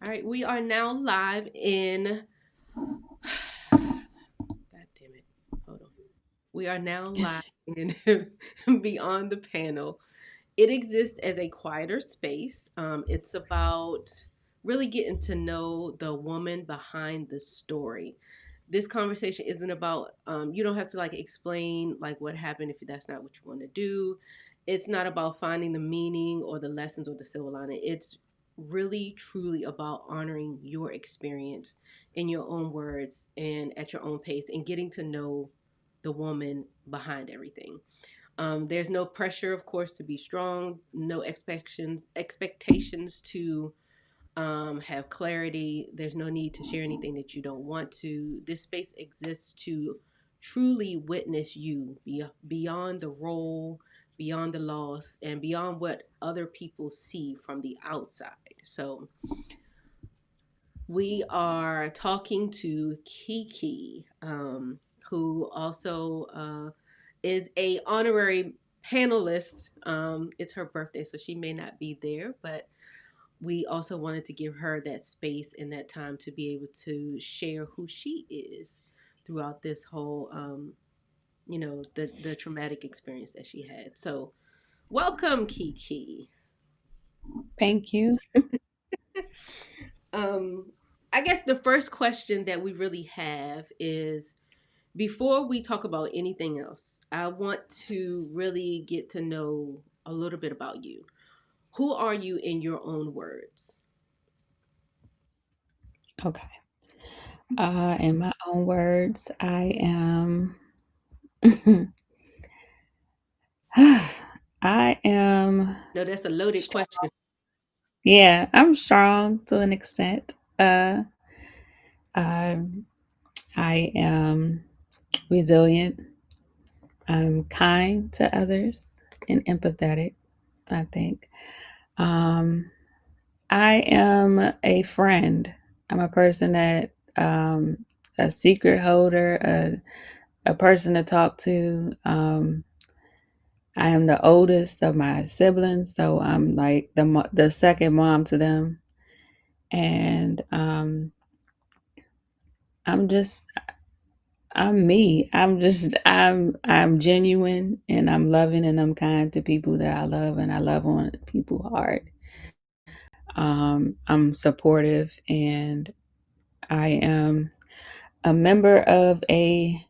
All right, we are now live in. God damn it. Hold on. We are now live in Beyond the Panel. It exists as a quieter space. It's about really getting to know the woman behind the story. This conversation isn't about, you don't have to like explain like what happened if that's not what you want to do. It's not about finding the meaning or the lessons or the silver lining. It's really truly about honoring your experience in your own words and at your own pace and getting to know the woman behind everything. There's no pressure, of course, to be strong. No expectations to have clarity. There's no need to share anything that you don't want to. This space exists to truly witness you beyond the role, beyond the loss, and beyond what other people see from the outside. So we are talking to KeKe, who also is a honorary panelist. It's her birthday, so she may not be there, but we also wanted to give her that space and that time to be able to share who she is throughout this whole, the traumatic experience that she had. So, welcome, KeKe. Thank you. Um, I guess the first question that we really have is before we talk about anything else, I want to really get to know a little bit about you. Who are you in your own words? Okay. In my own words, I am. I am No, that's a loaded strong. question. Yeah, I'm strong to an extent. I, I am resilient. I'm kind to others and empathetic, I think. Um, I am a friend. I'm a person that, a secret holder, a person to talk to. I am the oldest of my siblings, so I'm like the second mom to them, and I'm just I'm me. I'm genuine and I'm loving and I'm kind to people that I love and I love on people hard. I'm supportive and I am a member of a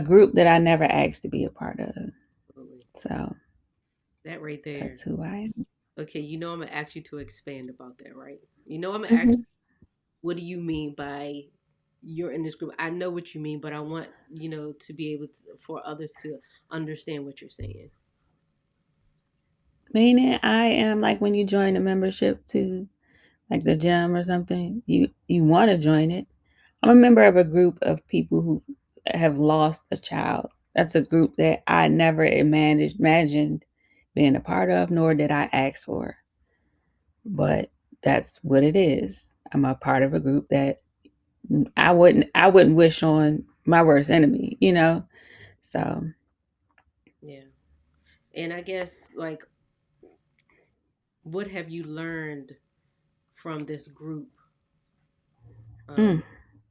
group that I never asked to be a part of. Absolutely. So That right there. that's who I am. Okay, I'm gonna ask you to expand about that, right? I'm gonna ask Mhm. what do you mean by you're in this group? I know what you mean, but I want, to be able to for others to understand what you're saying. Meaning I am like when you join a membership to like the gym or something, you want to join it. I'm a member of a group of people who have lost a child. That's a group that I never imagined being a part of, nor did I ask for. But that's what it is. I'm a part of a group that I wouldn't wish on my worst enemy, you know? So Yeah. And I guess like what have you learned from this group mm,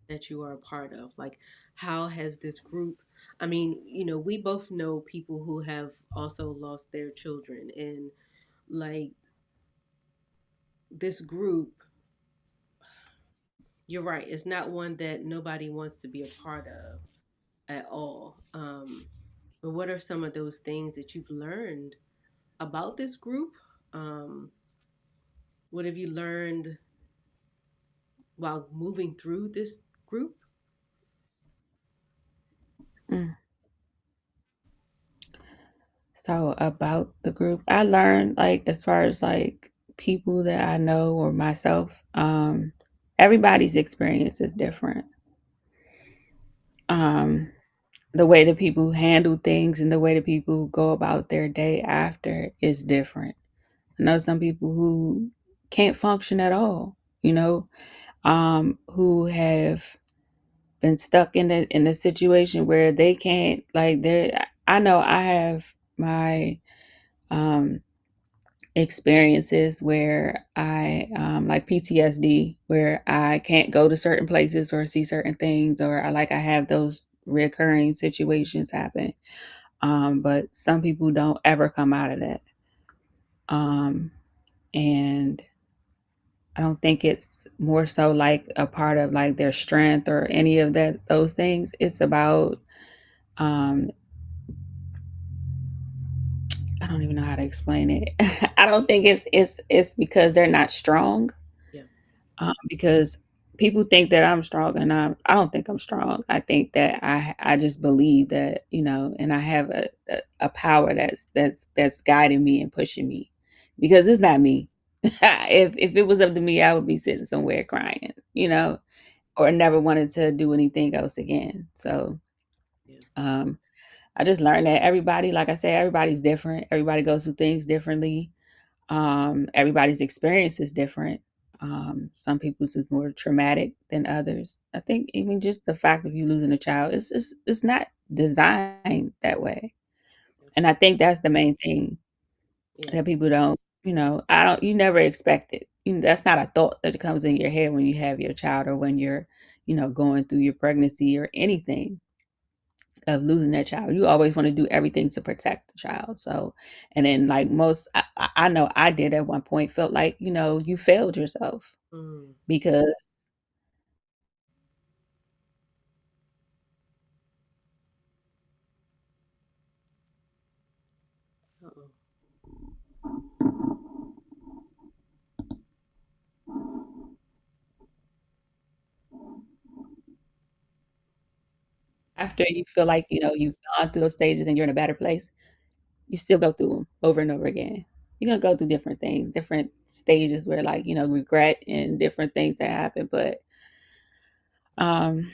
that you are a part of? Like how has this group I mean, we both know people who have also lost their children and like this group, you're right, it's not one that nobody wants to be a part of at all. But what are some of those things that you've learned about this group? Um, what have you learned while moving through this group? mm. So about the group, I learned like as far as like people that I know or myself, everybody's experience is different. Um, the way that people handle things and the way that people go about their day after is different. I know some people who can't function at all, who have been stuck in a situation where they can't like they're I know I have my um experiences where I like PTSD, where I can't go to certain places or see certain things, or I have those recurring situations happen. But some people don't ever come out of that. Um, and I don't think it's more so like a part of like their strength or any of that those things. It's about um I don't even know how to explain it. I don't think it's because they're not strong. Yeah. Because people think that I'm strong, and I don't think I'm strong. I think that I just believe that, and I have a power that's guiding me and pushing me, because it's not me. If it was up to me, I would be sitting somewhere crying, or never wanted to do anything else again. So Yeah. um, I just learned that everybody, like I said, everybody's different. Everybody goes through things differently. Everybody's experience is different. Some people's is more traumatic than others. I think even just the fact of you losing a child, it's not designed that way. And I Absolutely. think that's the main thing Yeah. that people don't, I don't, you never expect it. That's not a thought that comes in your head when you have your child, or when you're, going through your pregnancy or anything of losing that child. You always want to do everything to protect the child. So, and then like most, I know I did at one point, felt like, you failed yourself, Mm. because Uh-oh. after you feel like, you've gone through those stages and you're in a better place, you still go through them over and over again. You're going to go through different things, different stages where like, regret and different things that happen. But, um,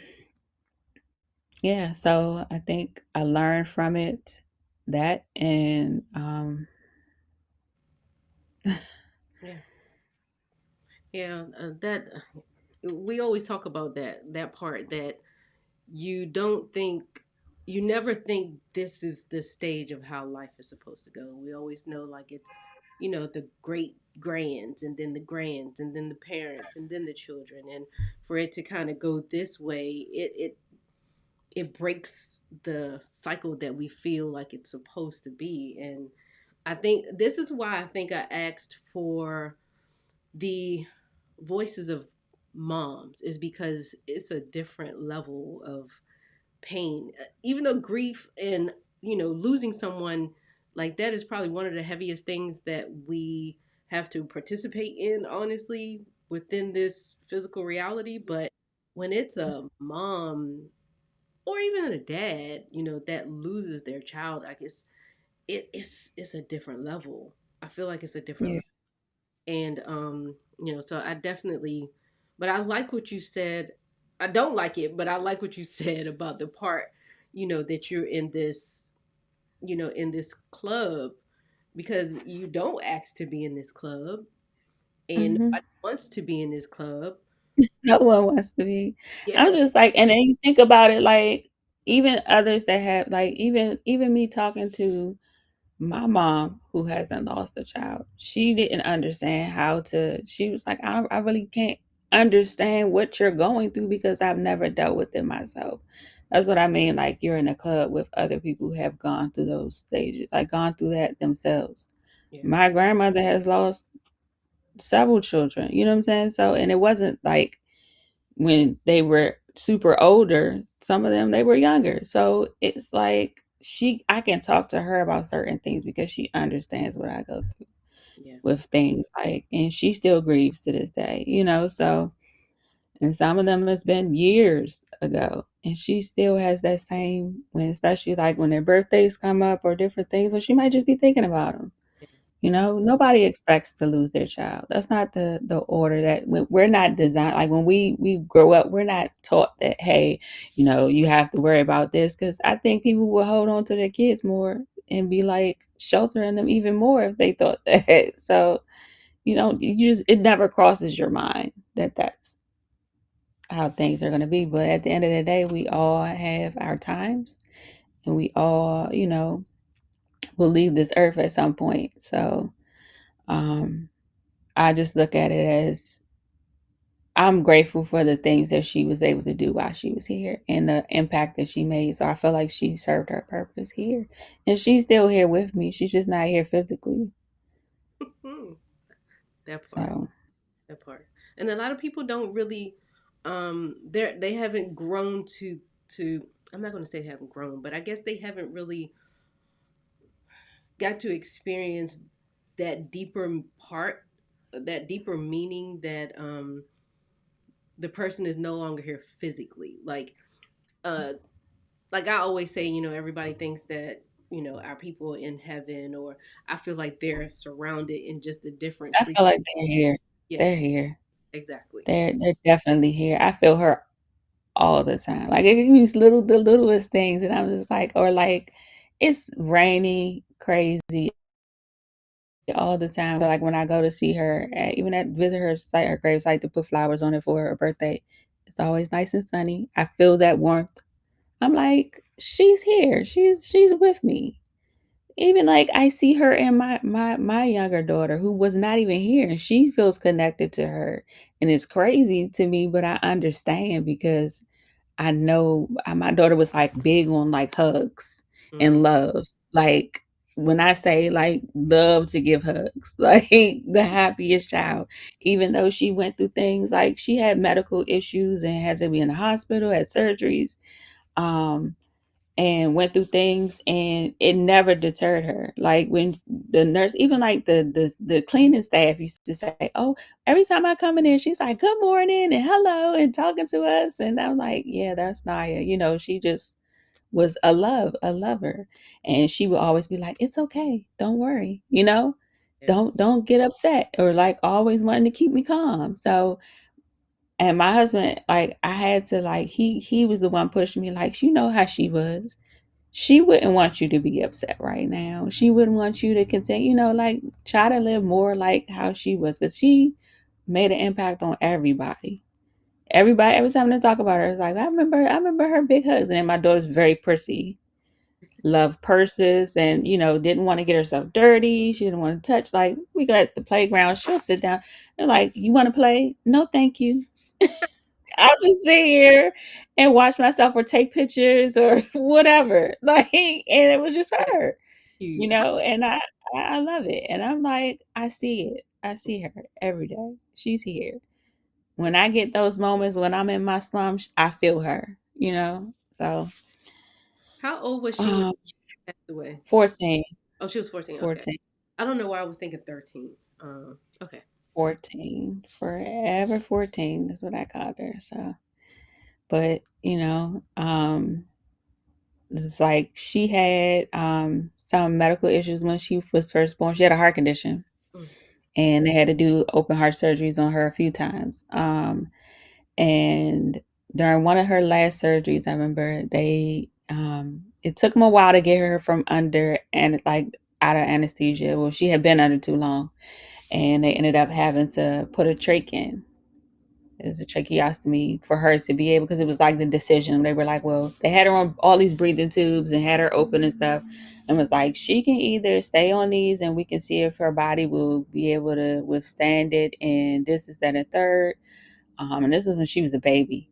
yeah, so I think I learned from it that, and, Yeah. Yeah. That we always talk about that part that you don't think you never think this is the stage of how life is supposed to go. We always know like it's the great grands and then the grands and then the parents and then the children, and for it to kind of go this way, it breaks the cycle that we feel like it's supposed to be. And I think this is why I think I asked for the voices of moms, is because it's a different level of pain. Even though grief and losing someone like that is probably one of the heaviest things that we have to participate in, honestly, within this physical reality. But when it's a mom or even a dad, that loses their child, I guess it's a different level. I feel like it's a different yeah. level. And so I definitely, but I like what you said. I don't like it, but I like what you said about the part, that you're in this, in this club, because you don't ask to be in this club and Mhm. nobody wants to be in this club. No one wants to be. I'm Yeah. just like, and then you think about it, like even others that have, like even me talking to my mom who hasn't lost a child, she didn't understand how to. She was like, I really can't understand what you're going through because I've never dealt with it myself. That's what I mean. Like you're in a club with other people who have gone through those stages, like gone through that themselves. Yeah. My grandmother has lost several children. You know what I'm saying? So, and it wasn't like when they were super older, some of them they were younger. So it's like I can talk to her about certain things because she understands what I go through Yeah. with things, like, and she still grieves to this day. So, and some of them has been years ago, and she still has that same, when especially like when their birthdays come up or different things, or she might just be thinking about them. Yeah. Nobody expects to lose their child. That's not the order. That we're not designed, like when we grow up, we're not taught that, hey, you have to worry about this, because I think people will hold on to their kids more and be like sheltering them even more if they thought that. So, you just, it never crosses your mind that that's how things are going to be. But at the end of the day, we all have our times, and we all, will leave this earth at some point. So, Um, I just look at it as I'm grateful for the things that she was able to do while she was here and the impact that she made. So I feel like she served her purpose here. And she's still here with me. She's just not here physically. Hmm, that part. So That part. And a lot of people don't really they haven't grown to I'm not going to say they haven't grown, but I guess they haven't really got to experience that deeper part, that deeper meaning that the person is no longer here physically. Uh like I always say, everybody thinks that, our people in heaven, or I feel like they're surrounded in just a different I feel like they're here. Yeah, They're here. exactly. They're definitely here. I feel her all the time. Like it can be the littlest things, and I'm just like, or like, it's rainy, crazy all the time. But like when I go to see her, even at visit her site, her grave site to put flowers on it for her birthday, it's always nice and sunny. I feel that warmth. I'm like, she's here. She's with me. Even like I see her and my younger daughter who was not even here, and she feels connected to her, and it's crazy to me, but I understand because I know my daughter was like big on like hugs Mm, and love. Like when I say like love to give hugs, like the happiest child, even though she went through things like she had medical issues and had to be in the hospital, had surgeries. Um, and went through things and it never deterred her. Like when the nurse, even like the cleaning staff used to say, oh, every time I come in there, she's like, good morning and hello and talking to us. And I'm like, yeah, that's Naya. She just was a lover. And she would always be like, it's okay. Don't worry, yeah. don't get upset, or like always wanting to keep me calm. So and my husband, like I had to like he was the one pushing me, like, you know how she was. She wouldn't want you to be upset right now. She wouldn't want you to continue, like try to live more like how she was, because she made an impact on everybody. Everybody, every time they talk about her, it's like, I remember her big hugs. And then my daughter's very prissy, loved purses, and didn't want to get herself dirty. She didn't want to touch. Like we go at the playground, she'll sit down. They're like, you want to play? No, thank you. I'll just sit here and watch myself or take pictures or whatever. Like, and it was just That's her, cute. and I love it. And I'm like, I see it. I see her every day. She's here. When I get those moments when I'm in my slums, I feel her. So, How old was she when um, she passed away? 14, Oh, she was 14. Okay. 14, I don't know why I was thinking 13. Okay. 14, forever 14 is what I called her. So, but, it's like she had some medical issues when she was first born. She had a heart condition, Mm, and they had to do open heart surgeries on her a few times. And during one of her last surgeries, I remember it took them a while to get her from under and like out of anesthesia. Well, she had been under too long, and they ended up having to put a trach in. It was a tracheostomy for her to be able, because it was like the decision. They were like, well, they had her on all these breathing tubes and had her open and stuff, and was like, she can either stay on these and we can see if her body will be able to withstand it. And this is that and third. And this was when she was a baby.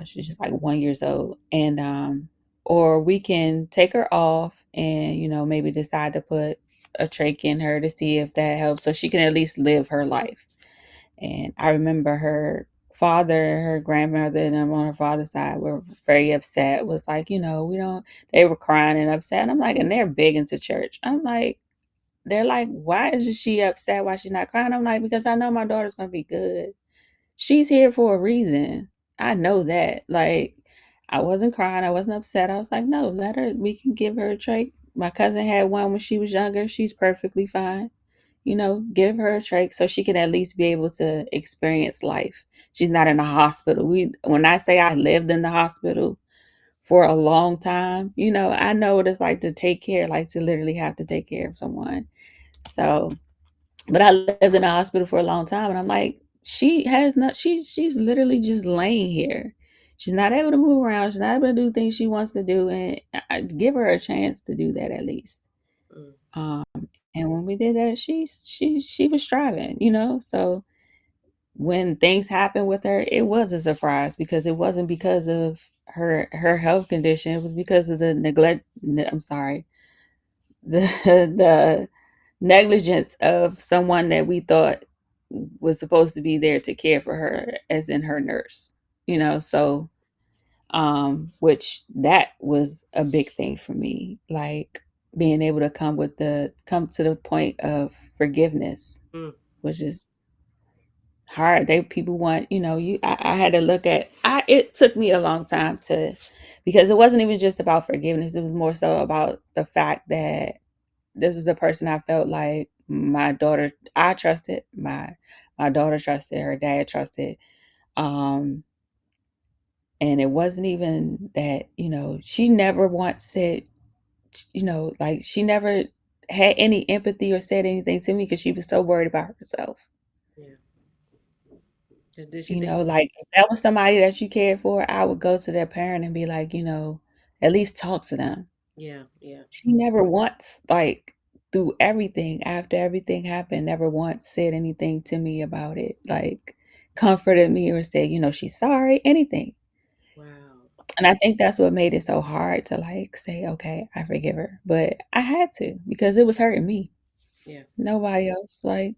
She's just like 1 years old. And or we can take her off and, maybe decide to put a trach in her to see if that helps so she can at least live her life. And I remember her father, her grandmother, and them on her father's side were very upset. Was like, we don't. They were crying and upset. And I'm like, and they're big into church. I'm like, they're like, why is she upset? Why she not crying? I'm like, because I know my daughter's gonna be good. She's here for a reason. I know that. Like, I wasn't crying. I wasn't upset. I was like, no, let her. We can give her a trach. My cousin had one when she was younger. She's perfectly fine. Give her a trach so she can at least be able to experience life. She's not in the hospital. When I say I lived in the hospital for a long time, I know what it's like to take care, like to literally have to take care of someone. So, but I lived in the hospital for a long time, and I'm like, she has not. She's literally just laying here. She's not able to move around. She's not able to do things she wants to do, and I give her a chance to do that at least. mm. Um, And when we did that, she was striving, So when things happened with her, it was a surprise because it wasn't because of her health condition. It was because of the neglect. I'm sorry, the the negligence of someone that we thought was supposed to be there to care for her, as in her nurse. So which that was a big thing for me, like being able to come to the point of forgiveness, Mm, which is hard. They people want, I had to look at I it took me a long time to, because it wasn't even just about forgiveness. It was more so about the fact that this is a person I felt like my daughter I trusted, my daughter trusted, her dad trusted. Um and it wasn't even that, she never once said, like she never had any empathy or said anything to me because she was so worried about herself. yeah. 'Cause did she think? Like if that was somebody that you cared for, I would go to their parent and be like, at least talk to them. Yeah, yeah, She never once, like, through everything, after everything happened, never once said anything to me about it, like comforted me or said, she's sorry, anything. wow, And I think that's what made it so hard to like say, okay, I forgive her. But I had to because it was hurting me. yeah, Nobody else. Like,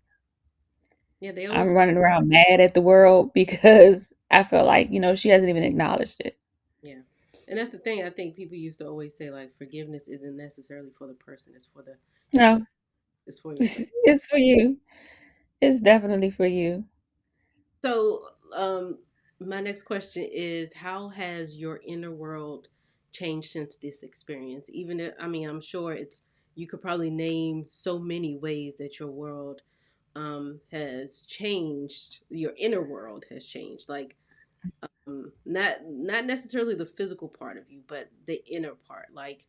yeah. They I'm always, running around mad at the world because I felt like, she hasn't even acknowledged it. yeah. And that's the thing. I think people used to always say like forgiveness isn't necessarily for the person. It's for No, it's for yourself. it's for you. It's definitely for you. So, my next question is, how has your inner world changed since this experience? Even if, I mean, I'm sure you could probably name so many ways that your world has changed. Your inner world has changed. Like, not necessarily the physical part of you, but the inner part. Like,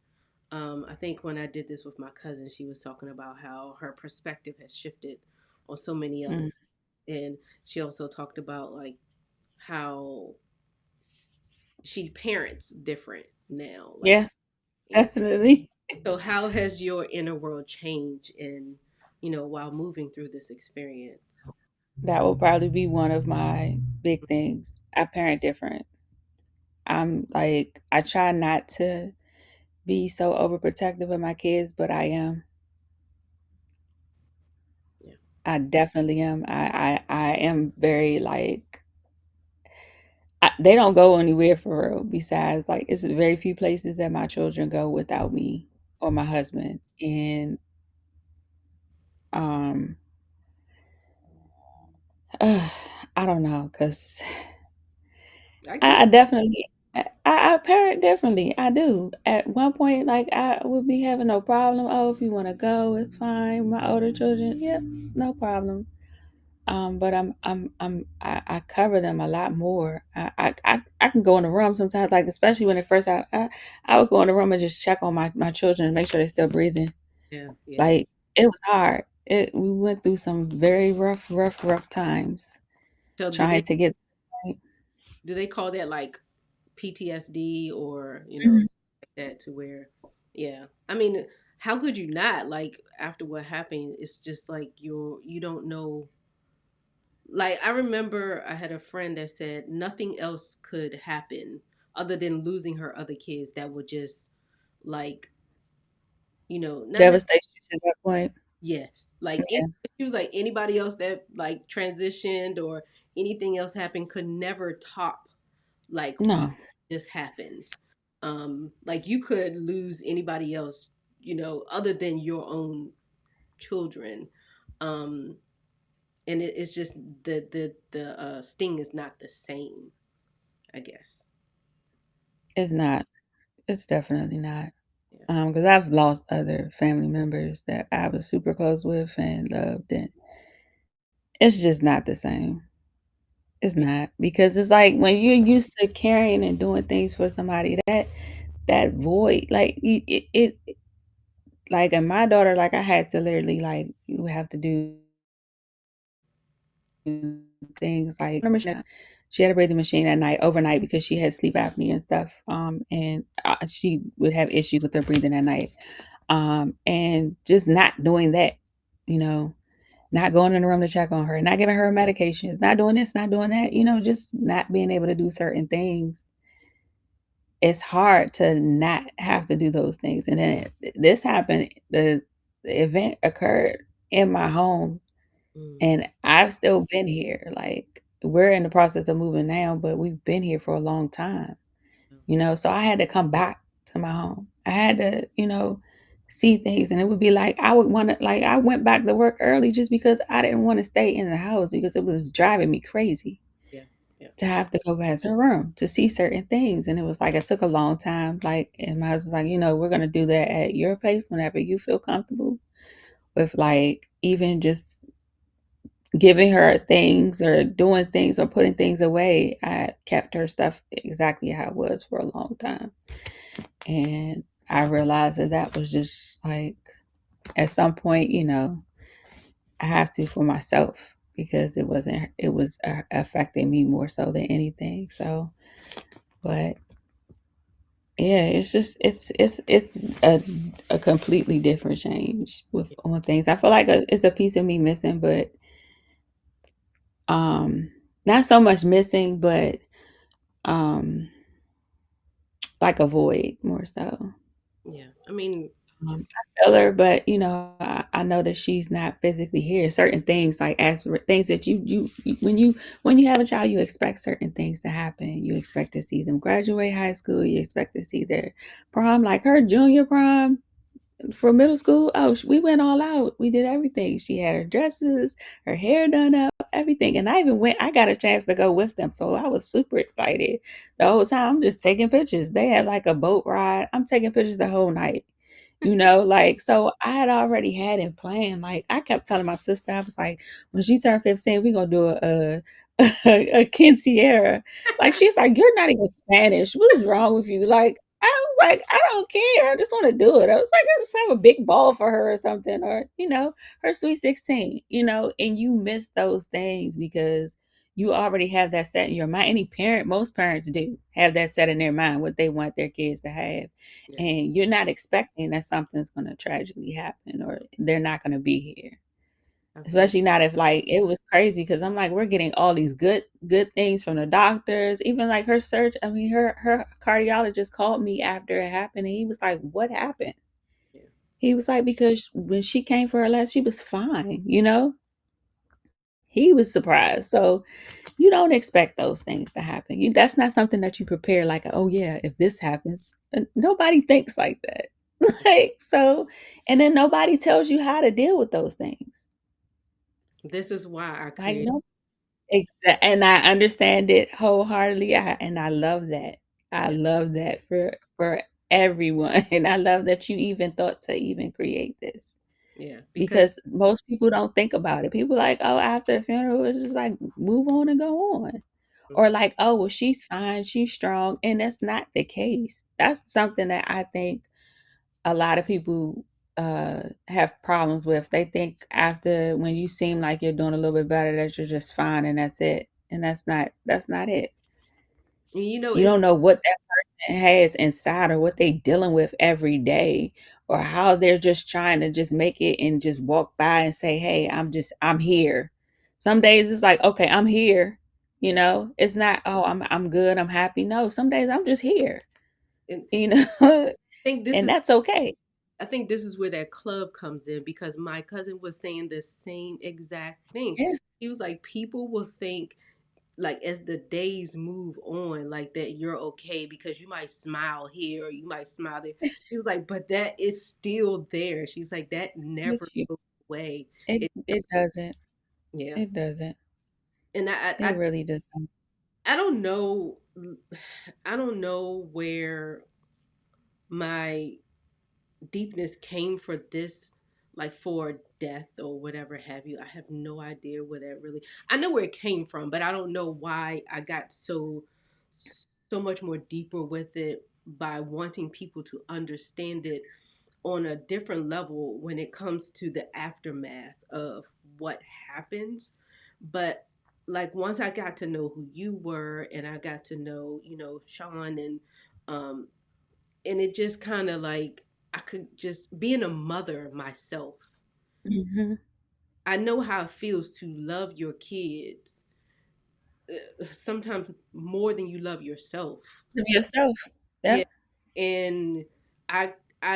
I think when I did this with my cousin, she was talking about how her perspective has shifted on so many other, Mm. and she also talked about like how she parents different now. Like, Yeah, yes. definitely. So how has your inner world changed in, while moving through this experience? That will probably be one of my big things. I parent different. I'm like, I try not to be so overprotective of my kids, but I am. Yeah. I definitely am. I am very like, they don't go anywhere for real. Besides, like, it's very few places that my children go without me or my husband. And um, uh, I don't know, cause I get I it. definitely, I parent differently. I do. At one point, like I would be having no problem. Oh, if you want to go, it's fine. My older children, yep, no problem. But I cover them a lot more. I can go in the room sometimes, like especially when at first I would go in the room and just check on my children and make sure they're still breathing. Yeah, yeah. Like it was hard. We went through some very rough times So trying to get. do they call that like PTSD or, Mhm. like that to where, yeah. I mean, how could you not, like, after what happened, it's just like you don't know. Like, I remember I had a friend that said nothing else could happen other than losing her other kids that would just, like, not necessarily. Devastation to that point. Yes, like Yeah. she was like anybody else that like transitioned or anything else happened could never top like what No, just happened. Like you could lose anybody else, other than your own children. Um, and it's just the sting is not the same, I guess. it's not. It's definitely not. Yeah, Because I've lost other family members that I was super close with and loved, and it's just not the same. It's yeah, not, because it's like when you're used to caring and doing things for somebody, that void, like it like, and my daughter, like I had to literally like you have to do things like she had a breathing machine at night overnight because she had sleep apnea and stuff. And she would have issues with her breathing at night. And just not doing that, you know, not going in the room to check on her, not giving her medications, not doing this, not doing that, just not being able to do certain things. It's hard to not have to do those things. And then this happened, the event occurred in my home, Mm. and I've still been here. Like, we're in the process of moving now, but we've been here for a long time. So I had to come back to my home. I had to, see things, and it would be like I would want to, like, I went back to work early just because I didn't want to stay in the house because it was driving me crazy Yeah. Yeah. to have to go back to the room to see certain things. And it was like it took a long time. Like, and my husband was like, we're gonna do that at your pace whenever you feel comfortable with, like, even just giving her things or doing things or putting things away. I kept her stuff exactly how it was for a long time. And I realized that that was just like, at some point, I have to for myself because it was affecting me more so than anything. So, but yeah, it's just, it's a completely different change with Yeah. on things. I feel like it's a piece of me missing, but, um, not so much missing, but, um, like a void more so. Yeah. I mean, I feel her, but I know that she's not physically here. Certain things, like as for things that when you have a child, you expect certain things to happen. You expect to see them graduate high school. You expect to see their prom, like her junior prom for middle school. Oh, we went all out. We did everything. She had her dresses, her hair done up, everything. And I even went. I got a chance to go with them, so I was super excited the whole time. I'm just taking pictures. They had like a boat ride. I'm taking pictures the whole night. Like, so I had already had it planned. Like, I kept telling my sister, I was like, when she turned 15, we're gonna do a quinceañera. Like, she's like, you're not even Spanish. What is wrong with you? Like, I was like, I don't care. I just want to do it. I was like, I just have a big ball for her or something, or her sweet 16. And you miss those things because you already have that set in your mind. Most parents do have that set in their mind what they want their kids to have, yeah. and you're not expecting that something's going to tragically happen or they're not going to be here. Absolutely. Especially not if, like, it was crazy because I'm like, we're getting all these good things from the doctors. Even like her search, I mean, her cardiologist called me after it happened, and he was like, "What happened?" Yeah. He was like, "Because when she came for her last, she was fine." He was surprised. So you don't expect those things to happen. That's not something that you prepare, like, oh yeah, if this happens. Nobody thinks like that. Like, so, and then nobody tells you how to deal with those things. This is why I Like, created. no, and I understand it wholeheartedly. And I love that. I Yeah. love that for everyone. And I love that you even thought to even create this. Yeah. Because Because most people don't think about it. People like, oh, after the funeral, it's just like move on and go on. Or mhm, like, oh, well, she's fine, she's strong. And that's not the case. That's something that I think a lot of people have problems with. They think after when you seem like you're doing a little bit better that you're just fine and that's it. And that's not it. You it's don't know what that person has inside or what they dealing with every day or how they're just trying to just make it and just walk by and say, "Hey, I'm here." Some days it's like, "Okay, I'm here." It's not, "Oh, I'm good, I'm happy." No, some days I'm just here, and you know, I think this and is that's okay. I think this is where that club comes in because my cousin was saying the same exact thing. Yeah, He was like, people will think like as the days move on, like that you're okay because you might smile here or you might smile there. He was like, but that is still there. She was like, that never with you. goes away. It It it doesn't. yeah. It doesn't. And I It I really doesn't. I don't know I don't know where my deepness came for this, like for death or whatever have you. I have no idea where that really, I know where it came from, but I don't know why I got so much more deeper with it by wanting people to understand it on a different level when it comes to the aftermath of what happens. But like once I got to know who you were and I got to know, Sean, um and it just kind of like I could just being a mother myself. Mhm. I know how it feels to love your kids sometimes more than you love yourself. Of yourself. Yeah, Yep. and I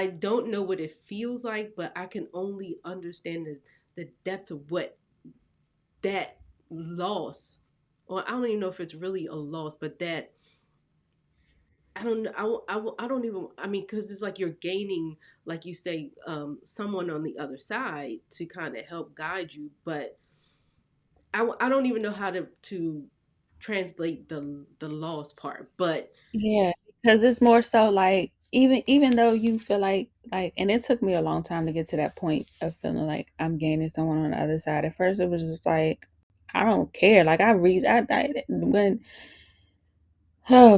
don't know what it feels like, but I can only understand the depths of what that loss, or I don't even know if it's really a loss, but that I don't know. I don't even. I mean, because it's like you're gaining, like you say, someone on the other side to kind of help guide you. But I don't even know how to translate the loss part. But Yeah, because it's more so like even though you feel like, and it took me a long time to get to that point of feeling like I'm gaining someone on the other side. At first, it was just like I don't care. Like I when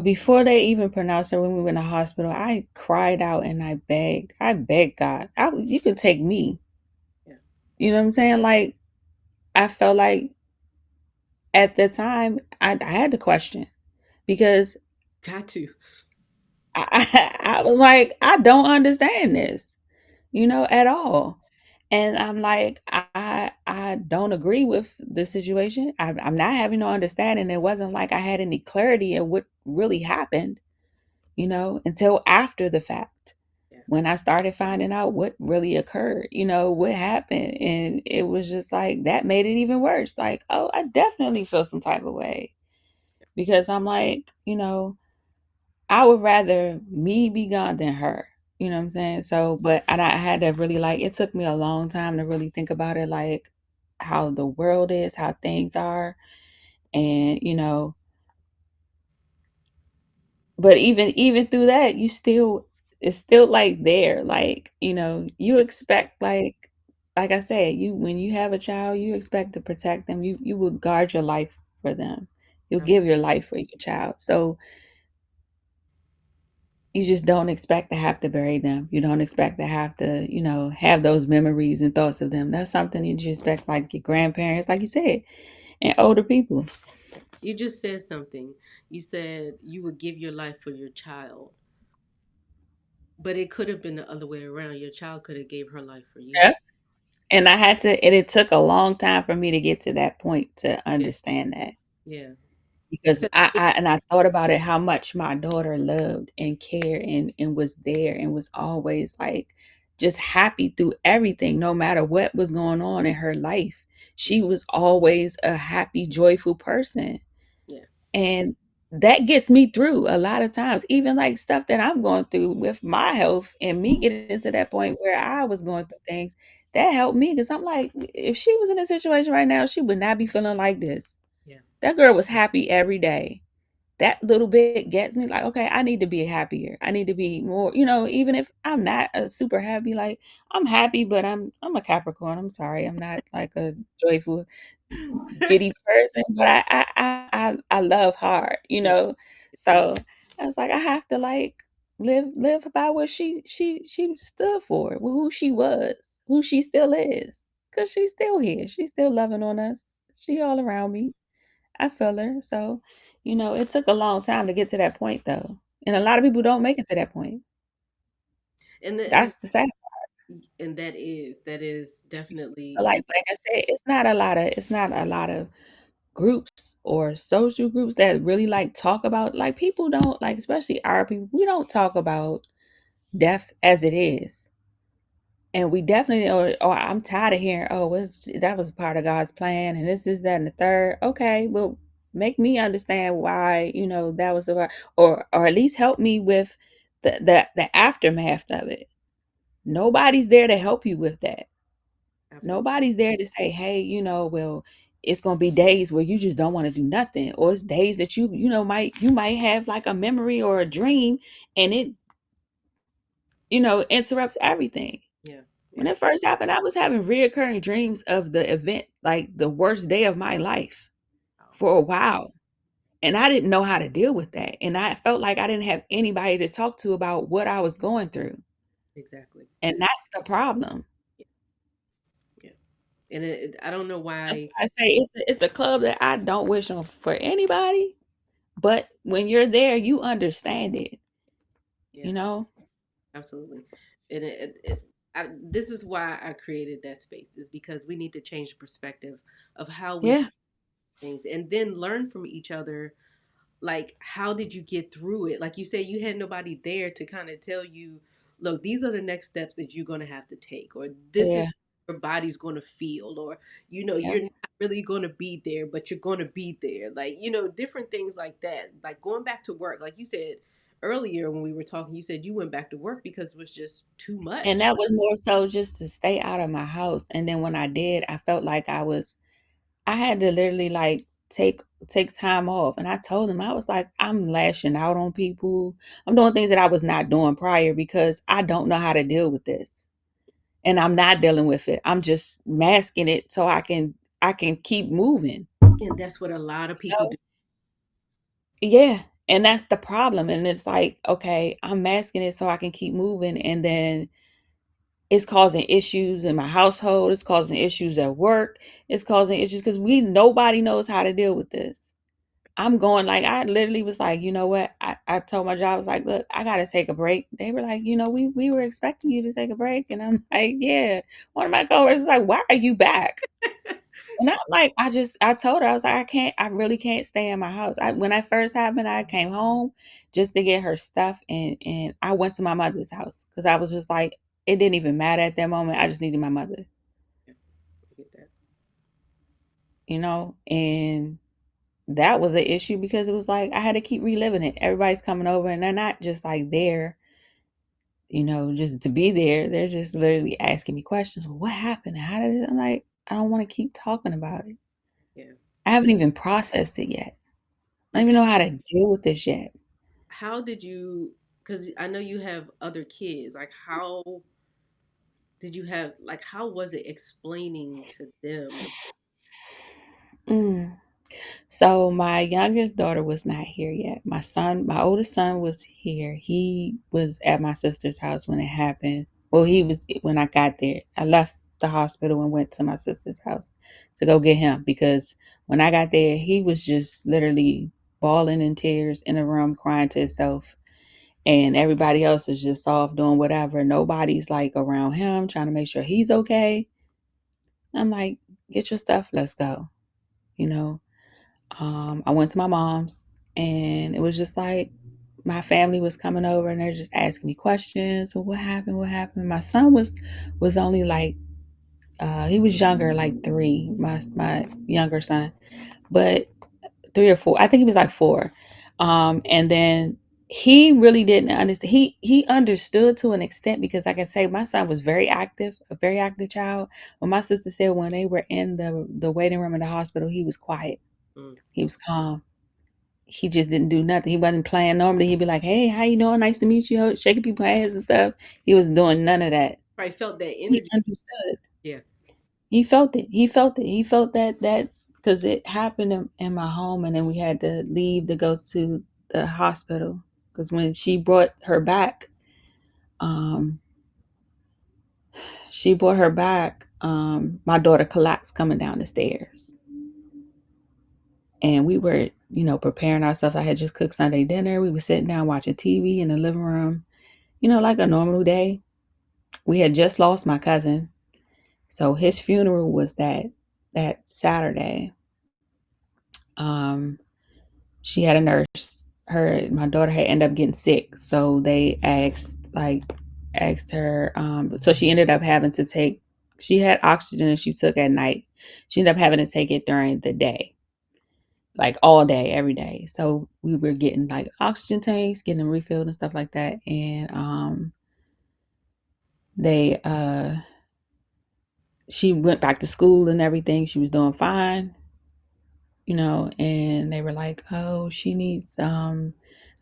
before they even pronounced her when we were in the hospital, I cried out and I begged God, you could take me. yeah, You know what I'm saying? Like I felt like at the time I had to question because got to. I was like, I don't understand this, at all. And I'm like, I don't agree with the situation. I'm not having no understanding. It wasn't like I had any clarity of what really happened, until after the fact. Yeah, When I started finding out what really occurred, what happened. And it was just like that made it even worse. Like, oh, I definitely feel some type of way. Because I'm like, I would rather me be gone than her. You know what I'm saying? So, but and I had to really like it took me a long time to really think about it, like how the world is, how things are, and but even through that, it's still like there, like you expect like I said, you when you have a child, you expect to protect them. You will guard your life for them. You'll yeah, give your life for your child. So you just don't expect to have to bury them. You don't expect to have to, have those memories and thoughts of them. That's something you just expect like your grandparents, like you said, and older people. you just said something. You said you would give your life for your child, but it could have been the other way around. Your child could have gave her life for you. Yeah. And I had to, and it took a long time for me to get to that point to Yeah, understand that. yeah. Because Because I thought about it, how much my daughter loved and cared and was there and was always like just happy through everything, no matter what was going on in her life. She yeah, was always a happy, joyful person. yeah, And that gets me through a lot of times, even like stuff that I'm going through with my health and me getting to that point where I was going through things that helped me. Cause I'm like, if she was in a situation right now, she would not be feeling like this. yeah, That girl was happy every day. That little bit gets me like, okay, I need to be happier. I need to be more, even if I'm not a super happy, like I'm happy, but I'm a Capricorn. I'm sorry. I'm not like a joyful, giddy person, but I love hard, yeah, So I was like, I have to like live by what she stood for, who she was, who she still is. Cause she's still here. She's still loving on us. She all around me. I feel her. So, it took a long time to get to that point though. And a lot of people don't make it to that point. and the, and That's the sad. and that is definitely But like I said, it's not a lot of groups or social groups that really like talk about like people don't like, especially our people, we don't talk about death as it is. And we definitely or I'm tired of hearing, oh, that was part of God's plan and this is that and the third. Okay, well, make me understand why, that was the or at least help me with the aftermath of it. Nobody's there to help you with that. absolutely. Nobody's there to say, hey, well, it's gonna be days where you just don't want to do nothing, or it's days that you might have like a memory or a dream, and it interrupts everything. Yeah, When yeah. it first happened, I was having reoccurring dreams of the event, like the worst day of my life Oh, for a while. And I didn't know how to deal with that. And I felt like I didn't have anybody to talk to about what I was going through. exactly. And that's the problem. Yeah, yeah. And I don't know That's why. why I say it's a club that I don't wish on for anybody. But when you're there, you understand it, Yeah, you know? absolutely. And this is why I created that space, is because we need to change the perspective of how we Yeah, see things, and then learn from each other. Like, how did you get through it? Like you said, you had nobody there to kind of tell you, look, these are the next steps that you're going to have to take, or this is yeah, your body's going to feel, or yeah. you're not really going to be there, but you're going to be there. Like, different things like that. Like going back to work, like you said earlier when we were talking, you said you went back to work because it was just too And much. that was more so just to stay out of my house. And then when I did, I felt like I had to literally like take time off. And I told him, I was like, I'm lashing out on people. I'm doing things that I was not doing prior because I don't know how to deal with this. And I'm not dealing with it. I'm just masking it so I can keep moving. And that's what a lot of You people know? do. Yeah. And that's the problem. And it's like, okay, I'm masking it so I can keep moving. And then it's causing issues in my household. It's causing issues at work. It's causing issues because nobody knows how to deal with this. I'm going like I literally was like, you know what? I told my job, I was like, look, I gotta take a break. They were like, we were expecting you to take a break. And I'm like, yeah. One of my coworkers was like, why are you back? And I'm like, I told her, I was like, I really can't stay in my house. When I first happened, I came home just to get her stuff and I went to my mother's house because I was just like, it didn't even matter at that moment. I just needed my mother, Yeah, I get that. and that was an issue because it was like I had to keep reliving it. Everybody's coming over and they're not just like there, just to be there. They're just literally asking me questions. Well, what happened? How did it? I'm like, I don't want to keep talking about it. Yeah. I haven't even processed it yet. I don't Like, even know how to deal with this yet. how did you, because I know you have other kids, like how did you have, like, how was it explaining to them? Mm. So my youngest daughter was not here yet. My oldest son was here. He was at my sister's house when it happened. Well, he was when I got there. I left the hospital and went to my sister's house to go get him because when I got there, he was just literally bawling in tears in a room crying to himself. And everybody else is just off doing whatever. Nobody's like around him trying to make sure he's okay. I'm like, get your stuff, let's go. You know, I went to my mom's and it was just like my family was coming over and they're just asking me questions. Well, what happened? What happened? My son was only like he was younger, like 3, my younger son, but 3 or 4. I think he was like 4. And then he really didn't understand. He understood to an extent because I can say my son was very active, a very active child. But my sister said when they were in the waiting room in the hospital, he was quiet. Mm. He was calm. He just didn't do nothing. He wasn't playing. Normally he'd be like, "Hey, how you doing? Nice to meet you," shaking people's hands and stuff. He was doing none of that. Probably felt that He energy. understood. Yeah. He felt it. He felt it. He felt that because it happened in my home, and then we had to leave to go to the hospital because when um, she brought her back. My daughter collapsed coming down the stairs, and we were, preparing ourselves. I had just cooked Sunday dinner. We were sitting down watching TV in the living room, like a normal day. We had just lost my cousin, so his funeral was that Saturday. Um, she had a nurse. My daughter had ended up getting sick, so they asked her. So she ended up having to take. She had oxygen and she took at night. She ended up having to take it during the day, like all day, every day. So we were getting like oxygen tanks, getting them refilled and stuff like that. And they she went back to school and everything. She was doing fine, and they were like, oh, she needs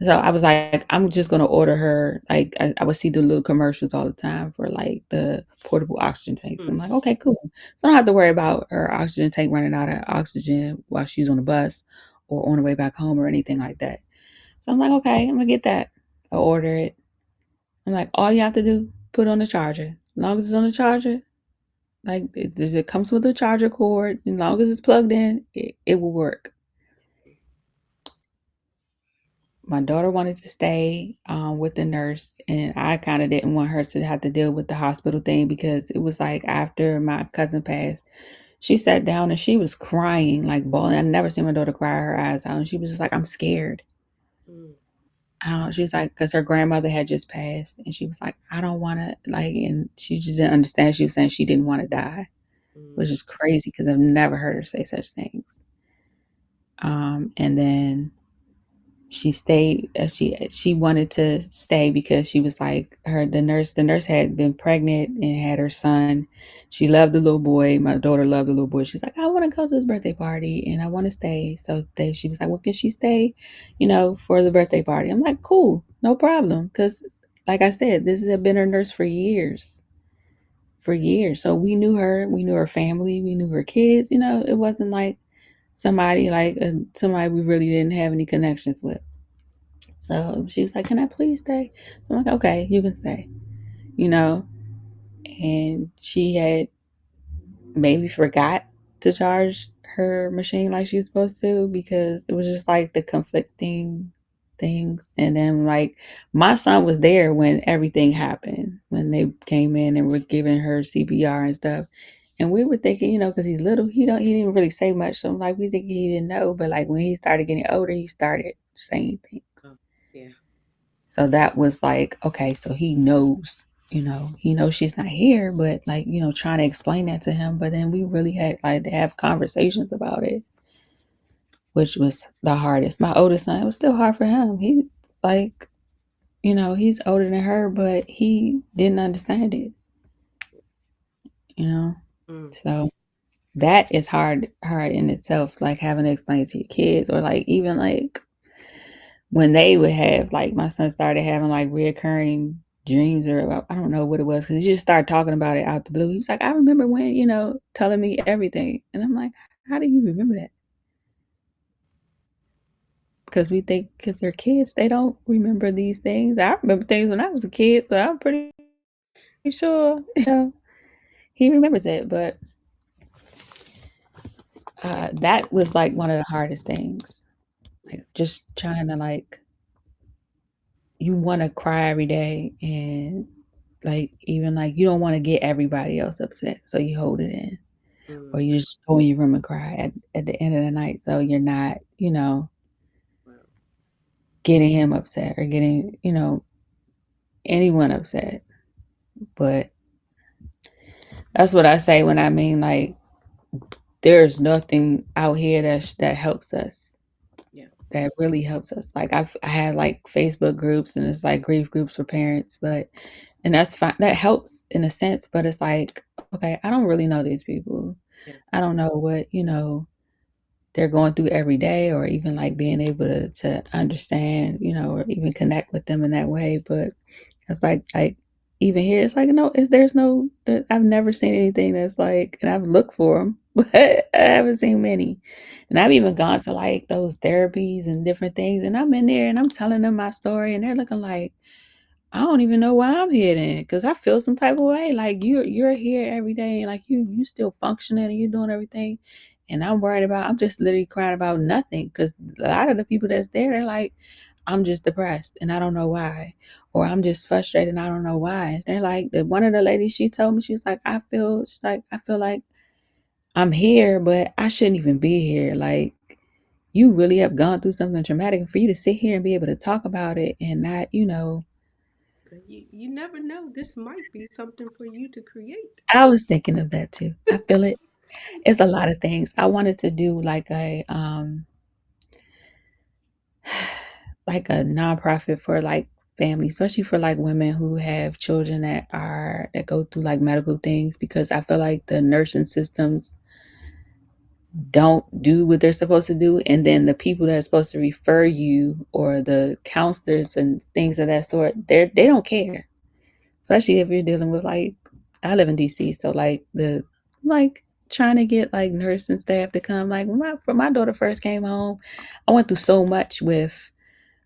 so I was like, I'm just gonna order her, like I would see the little commercials all the time for like the portable oxygen tanks. I'm Mm. like, okay, cool. So I don't have to worry about her oxygen tank running out of oxygen while she's on the bus or on the way back home or anything like that. So I'm like, okay, I'm gonna get that. I order it. I'm like, all you have to do, put on the charger. As long as it's on the charger, like it comes with a charger cord, as long as it's plugged in, it will work. my daughter wanted to stay with the nurse, and I kind of didn't want her to have to deal with the hospital thing because it was like after my cousin passed, she sat down and she was crying, like bawling. I never seen my daughter cry her eyes out, and she was just like, "I'm scared." Mm, She's like, because her grandmother had just passed, and she was like, "I don't want to like," and she just didn't understand. She was saying she didn't want to die, which mm, is crazy because I've never heard her say such things. And then she stayed. She wanted to stay because she was like the nurse had been pregnant and had her son. She loved the little boy. My daughter loved the little boy. She's like, I want to go to his birthday party and I want to stay. So she was like, well, can she stay, for the birthday party? I'm like, cool, no problem, because like I said, this has been her nurse for years. For years. So we knew her family, we knew her kids. It wasn't like somebody we really didn't have any connections with. So she was like, can I please stay? So I'm like, okay, you can stay, you know? And she had maybe forgot to charge her machine like she was supposed to because it was just like the conflicting things. And then, like, my son was there when everything happened, when they came in and were giving her CPR and stuff. And we were thinking, because he's little, he didn't really say much. So like we think he didn't know, but like when he started getting older, he started saying things. oh, yeah. So that was like, okay, so he knows, he knows she's not here, but like, trying to explain that to him. But then we really had like to have conversations about it, which was the hardest. My oldest son, it was still hard for him. He's like, he's older than her, but he didn't understand it, you know? Mm, So that is hard in itself, like having to explain it to your kids or like even like when they would have like my son started having like reoccurring dreams or I don't know what it was because he just started talking about it out the blue. He was like, I remember when, telling me everything. And I'm like, how do you remember that? Because we think because they're kids, they don't remember these things. I remember things when I was a kid, so I'm pretty sure, he remembers it. But that was like one of the hardest things. yeah. Like just trying to like you want to cry every day and like even like you don't want to get everybody else upset so you hold it in or Mm, you just go in your room and cry at the end of the night so you're not wow. getting him upset or getting anyone upset. But that's what I say when I mean like there's nothing out here that helps us, Yeah. that really helps us. Like I had like Facebook groups and it's like grief groups for parents, but and that's fine. That helps in a sense, but it's like, okay, I don't really know these people. Yeah. I don't know what, they're going through every day or even like being able to understand, or even connect with them in that way. But it's like even here, it's like no, there's no. I've never seen anything that's like, and I've looked for them, but I haven't seen many. And I've even gone to like those therapies and different things, and I'm in there and I'm telling them my story, and they're looking like, I don't even know why I'm here then, because I feel some type of way. Like you're here every day, and like you still functioning and you're doing everything, and I'm worried about. I'm just literally crying about nothing because a lot of the people that's there, they're like, I'm just depressed and I don't know why, or I'm just frustrated and I don't know why. They're like the one of the ladies she told me she's like I feel like I'm here, but I shouldn't even be here. Like you really have gone through something traumatic, and for you to sit here and be able to talk about it and not, You never know. This might be something for you to create. I was thinking of that too. I feel it. It's a lot of things. I wanted to do like a nonprofit for like families, especially for like women who have children that go through like medical things because I feel like the nursing systems don't do what they're supposed to do. And then the people that are supposed to refer you or the counselors and things of that sort, they don't care. Especially if you're dealing with like I live in DC, so like the like trying to get like nursing staff to come. Like when my daughter first came home, I went through so much with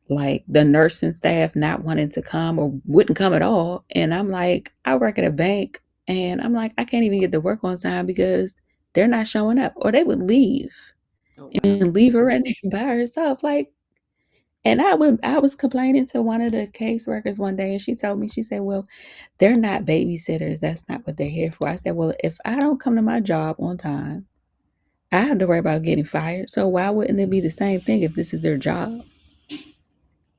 like the nursing staff not wanting to come or wouldn't come at all. And I'm like, I work at a bank and I'm like, I can't even get to work on time because they're not showing up. Or they would leave Oh wow. and leave her in there by herself. Like And I was complaining to one of the caseworkers one day, and she told me, she said, "Well, they're not babysitters. That's not what they're here for." I said, "Well, if I don't come to my job on time, I have to worry about getting fired. So why wouldn't it be the same thing if this is their job?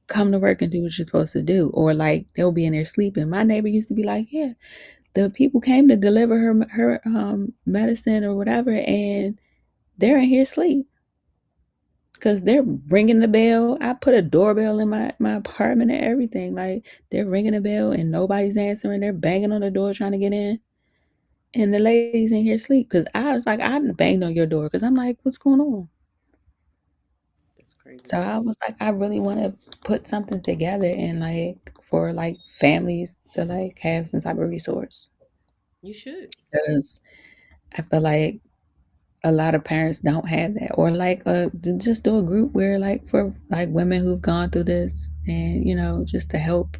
Come to work and do what you're supposed to do." Or like they'll be in there sleeping. My neighbor used to be like, "Yeah, the people came to deliver her medicine or whatever, and they're in here asleep because they're ringing the bell. I put a doorbell in my apartment and everything. Like they're ringing the bell and nobody's answering. They're banging on the door trying to get in, and the ladies in here asleep." Because I was like, I banged on your door because I'm like, what's going on? That's crazy. So I was like, I really want to put something together and like for like families to like have some type of resource You should. because I feel like a lot of parents don't have that, or like just do a group where like for like women who've gone through this, and just to help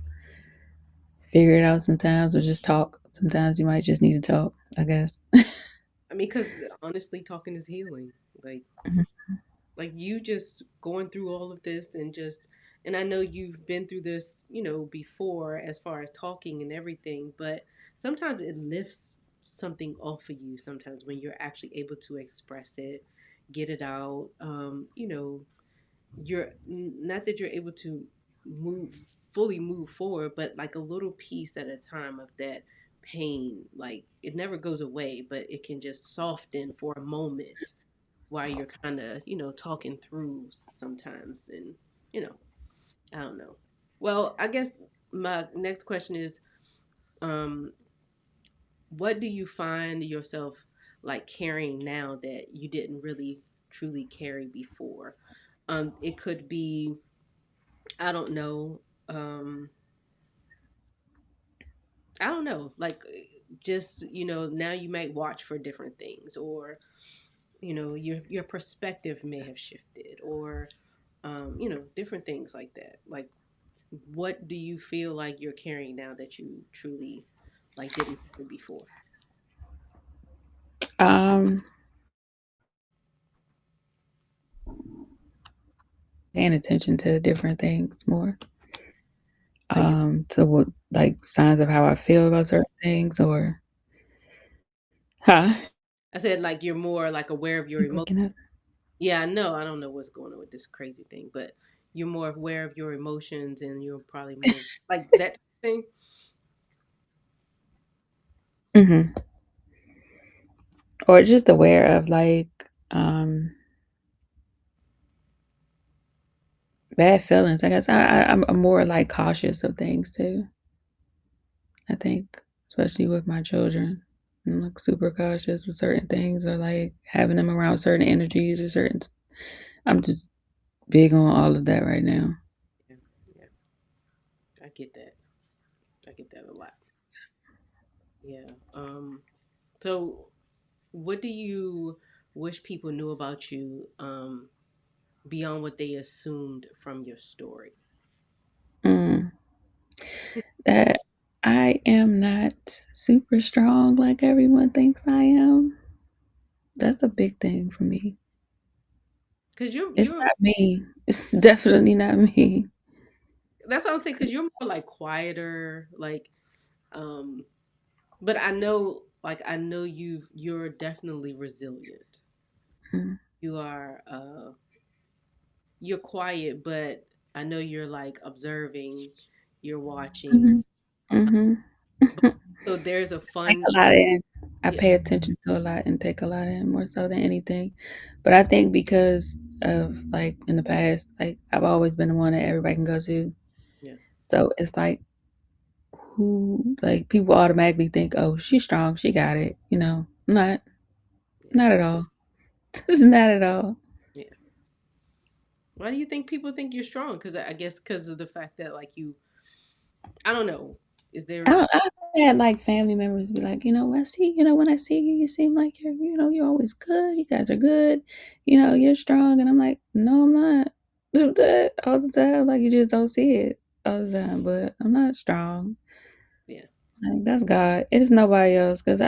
figure it out sometimes, or just talk. Sometimes you might just need to talk, I guess. I mean, because honestly, talking is healing. Like, Mhm. like you just going through all of this and just, and I know you've been through this, before as far as talking and everything, but sometimes it lifts something off of you sometimes when you're actually able to express it, get it out. You're not that you're able to move fully move forward, but like a little piece at a time of that pain. Like it never goes away, but it can just soften for a moment while you're kind of talking through sometimes. And you know I don't know. Well, I guess my next question is, um what do you find yourself like carrying now that you didn't really truly carry before? It could be, I don't know. Um, I don't know. Like, just now you might watch for different things, or your perspective may have shifted, or different things like that. Like, what do you feel like you're carrying now that you truly like didn't carry before? um Paying attention to different things more, So you're, to what, like signs of how I feel about certain things, or huh. I said like you're more like aware of your You emotions. breaking up. Yeah, I know. I don't know what's going on with this crazy thing, but you're more aware of your emotions, and you're probably more like that type of thing. Hmm. Or just aware of like bad feelings. I guess I'm more like cautious of things too. I think, especially with my children, I'm like super cautious with certain things, or like having them around certain energies or certain. I'm just big on all of that right now. Yeah, yeah, I get that. I get that a lot. Yeah. So what do you wish people knew about you, beyond what they assumed from your story? Mm, that I am not super strong like everyone thinks I am. That's a big thing for me. Because you're It's you're not me. It's definitely not me. that's what I'm saying. Because you're more like quieter, like, um, but I know you're definitely resilient. Mm. You are, you're quiet, but I know you're like observing, you're watching. Mhm. Mhm. But so there's a Take fun, a lot in. I yeah, pay attention to a lot and take a lot in more so than anything. But I think because of like in the past, like I've always been the one that everybody can go to. yeah, So it's like who like people automatically think, oh, she's strong, she got it. Not yeah, not at all. Not at all. yeah. Why do you think people think you're strong? Because I guess because of the fact that like I don't know. Is there? I've had like family members be like, when I see you, you seem like you're always good. You guys are good. You're strong. And I'm like, no, I'm not. All the time. Like, you just don't see it all the time. But I'm not strong. Yeah, Like, that's God. It is nobody else. Because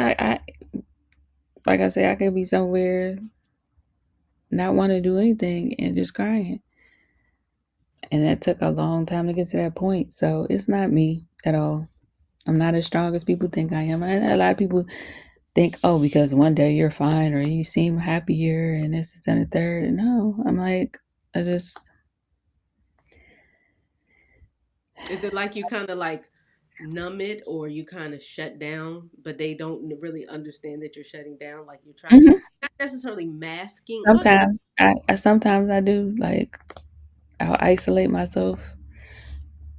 like I said, I could be somewhere, not want to do anything and just crying. And that took a long time to get to that point. So it's not me at all. I'm not as strong as people think I am. And a lot of people think, oh, because one day you're fine or you seem happier and this is and the third. And no, I'm like, I just, Is it like you kind of like numb it, or you kind of shut down, but they don't really understand that you're shutting down? Like you're trying, mhm. not necessarily masking. Well, Sometimes I do like, I'll isolate myself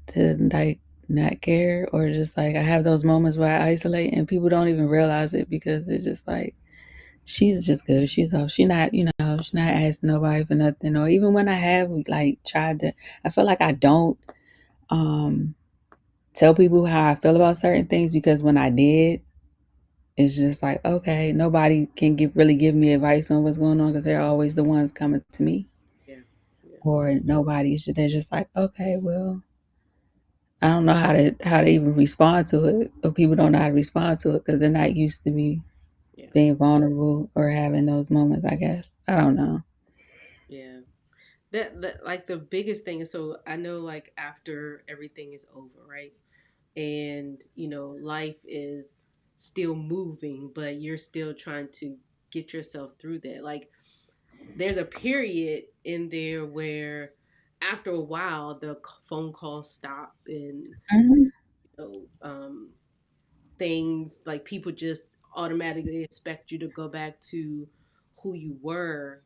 to like not care or just like I have those moments where I isolate and people don't even realize it because it's just like she's just good. She's off. She not, she's not asking nobody for nothing. Or even when I have like tried to, I feel like I don't um tell people how I feel about certain things because when I did, it's just like okay, nobody can give me advice on what's going on because they're always the ones coming to me, yeah, yeah, or nobody's. They're just like okay, well, I don't know how to even respond to it, or people don't know how to respond to it because they're not used to me yeah, being vulnerable or having those moments. I guess I don't know. yeah. That like the biggest thing is, so I know like after everything is over, right? And life is still moving, but you're still trying to get yourself through that. Like there's a period in there where after a while the phone calls stop, and Mhm. things like people just automatically expect you to go back to who you were,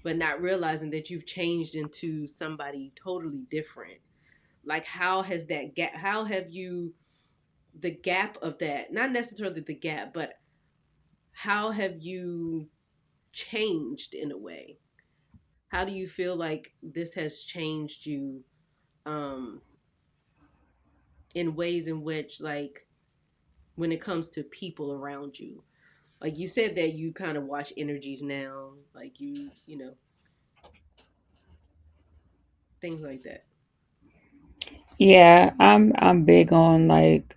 but not realizing that you've changed into somebody totally different. Like how have you, the gap of that, not necessarily the gap, but how have you changed in a way? How do you feel like this has changed you, um in ways in which, like, when it comes to people around you? Like you said that you kind of watch energies now, like things like that. Yeah, I'm big on like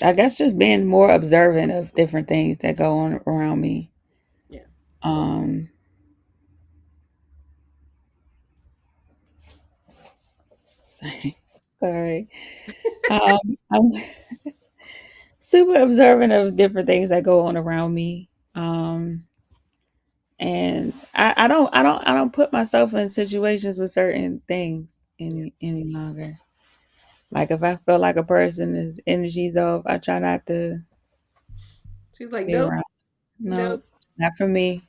I guess just being more observant of different things that go on around me. Yeah. Um sorry. I'm super observant of different things that go on around me. And I don't put myself in situations with certain things Yeah. any longer. Like if I feel like a person is energy's off, I try not to She's like, be nope, around. No, nope. not for me.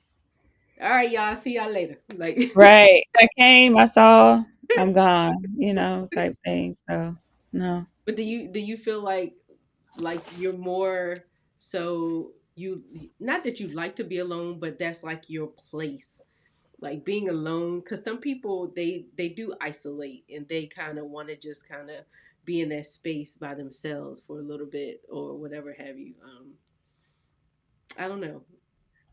All right, y'all. See y'all later. Like, Right. I came, I saw, I'm gone, type thing. So no. but do you feel like you're more, so you, not that you like to be alone, but that's like your place, like being alone? Because some people, they do isolate, and they kind of want to just kind of be in that space by themselves for a little bit or whatever have you. I don't know.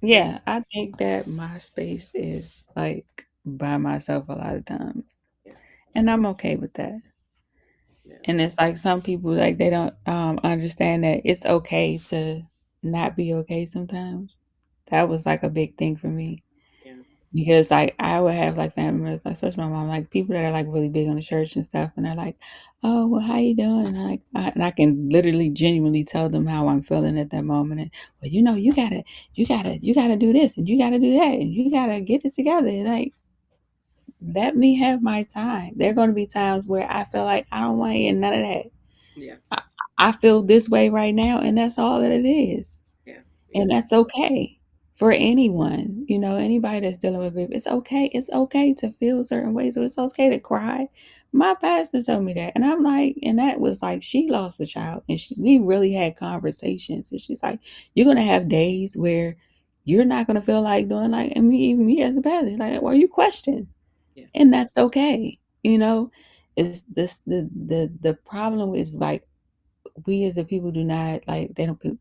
What do you? Yeah, I think that my space is like by myself a lot of times. Yeah, And I'm okay with that. yeah, And it's like some people like they don't understand that it's okay to not be okay sometimes. That was like a big thing for me. yeah, Because like I would have like family members, like especially my mom, like people that are like really big on the church and stuff, and they're like, "Oh, well, how you doing?" And I can literally genuinely tell them how I'm feeling at that moment. And well, you gotta do this, and you gotta do that, and you gotta get it together. And like, let me have my time. There are going to be times where I feel like I don't want to hear none of that. yeah, I, I feel this way right now, and that's all that it is. yeah, yeah, And that's okay for anyone, anybody that's dealing with grief. It's okay. It's okay to feel certain ways. So it's okay to cry. My pastor told me that. And I'm like, and that was like, she lost a child and we really had conversations. And she's like, you're going to have days where you're not going to feel like doing like, and even me as a pastor, she's like, well, you question. yeah, And that's okay. It's this, the problem is like, we as a people do not like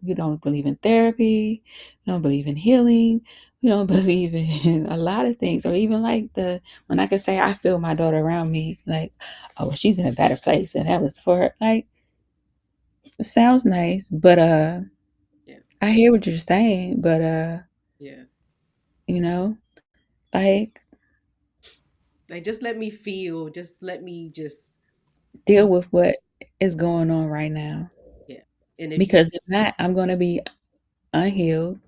we don't believe in therapy, we don't believe in healing, we don't believe in a lot of things, or even like the when I can say I feel my daughter around me like, oh well, she's in a better place and that was for her. Like it sounds nice, but yeah, I hear what you're saying, but yeah, you know like Like, just let me feel. Just let me just Deal be. with what is going on right now. Yeah. And if you, Because if not, I'm going to be unhealed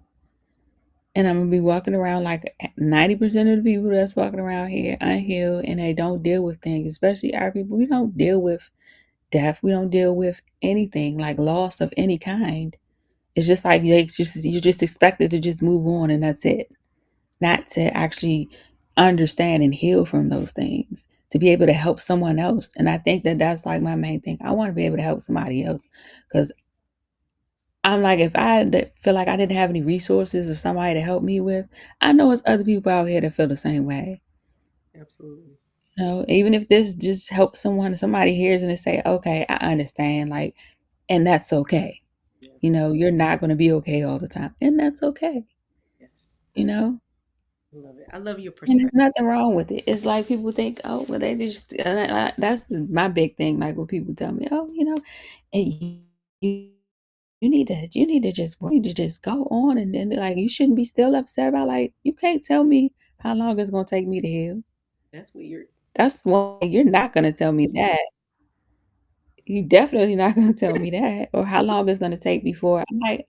and I'm going to be walking around like 90% of the people that's walking around here unhealed and they don't deal with things, especially our people. We don't deal with death. We don't deal with anything like loss of any kind. It's just like you're just expected to just move on and that's it. Not to actually understand and heal from those things, to be able to help someone else. And I think that that's like my main thing. I want to be able to help somebody else because I'm like, if feel like I didn't have any resources or somebody to help me with, I know it's other people out here that feel the same way. absolutely. You know, even if this just helps someone, somebody hears and they say, okay, I understand, like, and that's okay. Yeah. You know, you're not going to be okay all the time, and that's okay. Yes. You know, I love it. I love your and there's perspective. nothing wrong with it. It's like people think, oh, well, they just, that's my big thing. Like when people tell me, oh, you know, and you need to just go on and then like you shouldn't be still upset about like you can't tell me how long it's gonna take me to heal. That's weird. That's one you're not gonna tell me that. You definitely not gonna tell me that or how long it's gonna take before I'm like,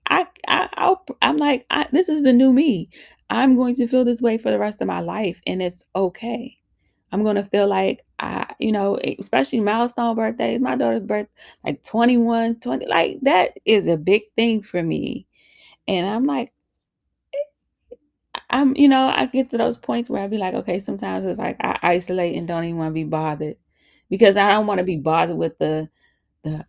I'm like, this is the new me. I'm going to feel this way for the rest of my life and it's okay. I'm gonna feel like you know, especially milestone birthdays. My daughter's birth, like 21, 20, like that is a big thing for me. And I'm like, you know, I get to those points where I be like, okay, sometimes it's like I isolate and don't even want to be bothered because I don't want to be bothered with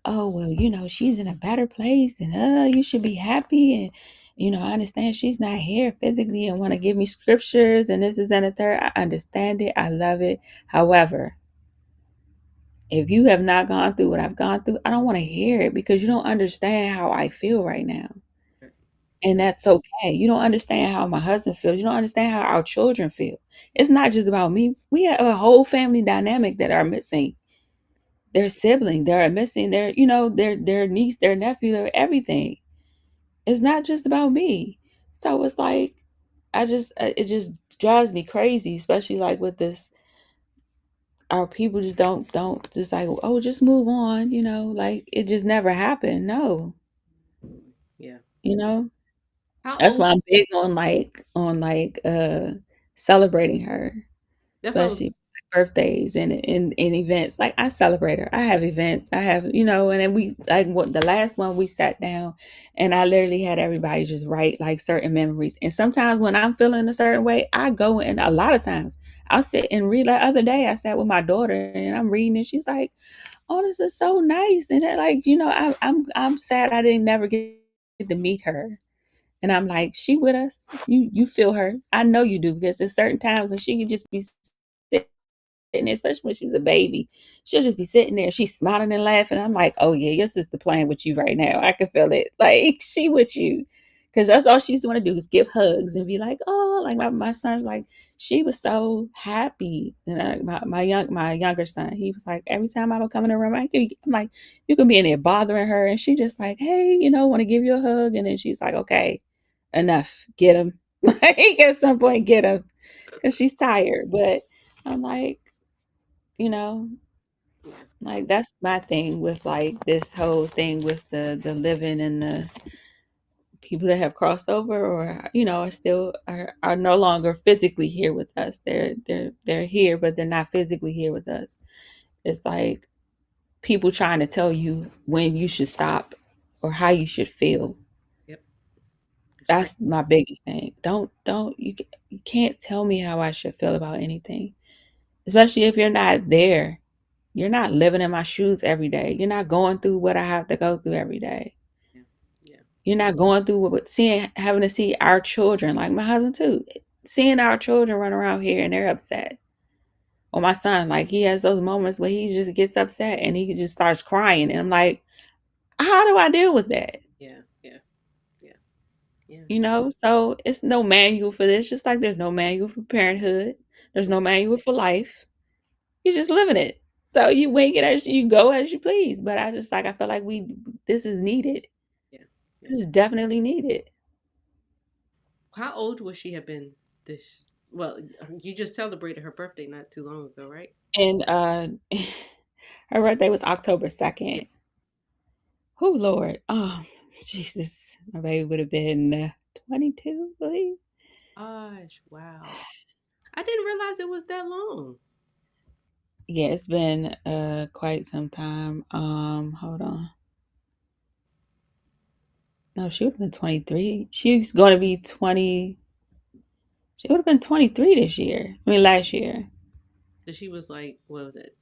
oh well, you know, she's in a better place and you should be happy and you know, I understand she's not here physically and want to give me scriptures and this is and a third. I understand it. I love it. However, if you have not gone through what I've gone through, I don't want to hear it because you don't understand how I feel right now. Right. And Right. that's okay. You don't understand how my husband feels. You don't understand how our children feel. It's not just about me. We have a whole family dynamic that are missing. Their sibling, they're missing their, you know, their niece, their nephew, their everything. It's not just about me. So it's like it just drives me crazy, especially like with this our people just don't just like, oh, just move on, you know, like it just never happened. No, Absolutely. Yeah. you know. How That's old? why I'm big on celebrating her, That's what I was. especially birthdays and events. Like I celebrate her. I have events. I have, you know, and then we like what the last one we sat down and I literally had everybody just write like certain memories. And sometimes when I'm feeling a certain way, I go and a lot of times I'll sit and read. Like other day I sat with my daughter and I'm reading and she's like, oh, this is so nice. And then like, you know, I'm sad I didn't never get to meet her. And I'm like, she with us. You feel her. I know you do because there's certain times when she can just be sitting there, especially when she was a baby. She'll just be sitting there, she's smiling and laughing. I'm like, oh yeah, your sister playing with you right now. I can feel it. Like she with you. Cause that's all she used to want to do is give hugs and be like, oh, like my son's like, she was so happy. And my younger son, he was like, every time I would come in the room, I'm like, you can be in there bothering her, and she just like, hey, you know, want to give you a hug, and then she's like, okay, enough, get him. Like at some point, get him, cause she's tired. But I'm like, you know, Yeah. like that's my thing with like this whole thing with the living and the people that have crossed over or you know are still are no longer physically here with us. They're here but they're not physically here with us. It's like people trying to tell you when you should stop or how you should feel. Yep. It's crazy. That's my biggest thing. Don't you can't tell me how I should feel about anything, especially if you're not there. You're not living in my shoes every day. You're not going through what I have to go through every day. Yeah. Yeah. You're not going through what seeing having to see our children, like my husband too, seeing our children run around here and they're upset. Or my son, like he has those moments where he just gets upset and he just starts crying. And I'm like, how do I deal with that? Yeah. Yeah. Yeah. Yeah. You know, so it's no manual for this, just like there's no manual for parenthood. There's no manual for life. You're just living it. So you wing it as you go as you please. But I just like I feel like this is needed. Yeah. Yeah. This is definitely needed. How old would she have been this? Well, you just celebrated her birthday not too long ago, right? And her birthday was October Yeah. 2nd. Oh Lord. Oh Jesus. My baby would have been 22, I believe. Gosh, wow. I didn't realize it was that long. Yeah, it's been quite some time. Hold on. No, she would have been 23. She's going to be 20. She would have been 23 this year. I mean, last year. So she was like, what was it,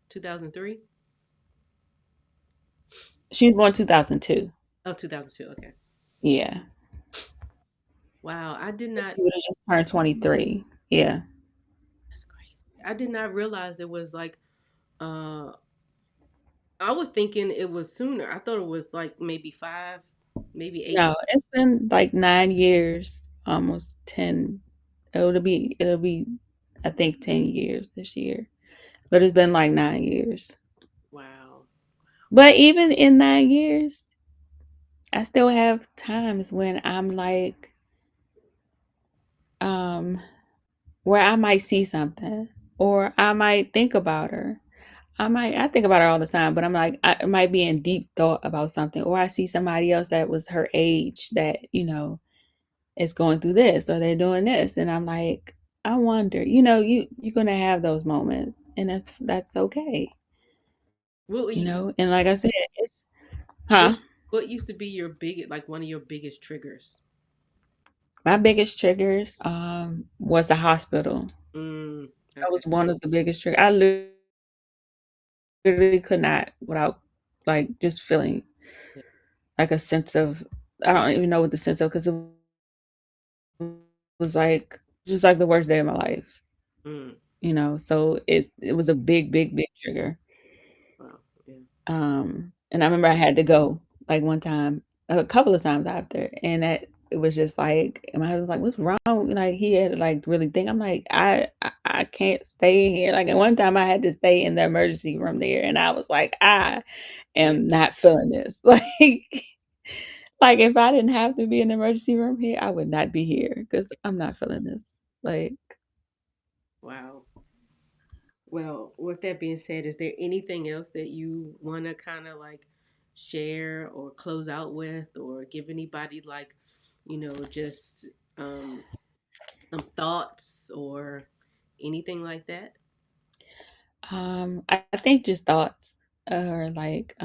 2003? She was born 2002. Oh, 2002. Okay. Yeah. Wow, I did not. She would have just turned 23. Yeah. That's crazy. I did not realize it was like. Uh, I was thinking it was sooner. I thought it was like maybe 5, maybe 8. No, it's been like 9 years, almost 10. It'll be, I think, 10 years this year. But it's been like 9 years. Wow. But even in 9 years, I still have times when I'm like, um, where I might see something or I might think about her. I think about her all the time, but I'm like, I might be in deep thought about something, or I see somebody else that was her age that, is going through this or they're doing this. And I'm like, I wonder, you're gonna have those moments and that's okay, What you, and like I said, it's what huh. what used to be your biggest, like one of your biggest triggers? My biggest triggers was the hospital. Mm, That okay. was one of the biggest triggers. I literally could not without like just feeling Yeah. like a sense of, I don't even know what the sense of, because it was like just like the worst day of my life, Mm, so it was a big, big, big trigger. wow. Yeah. And I remember I had to go like one time, a couple of times after, and that it was just like, and my husband was like, "What's wrong?" Like he had to like really think. I'm like, I can't stay here. Like at one time, I had to stay in the emergency room there, and I was like, I Yeah. am not feeling this. Like if I didn't have to be in the emergency room here, I would not be here because I'm not feeling this. Like, Wow. Well, with that being said, is there anything else that you want to kind of like share or close out with, or give anybody like, just um, some thoughts or anything like that? I think just thoughts are like,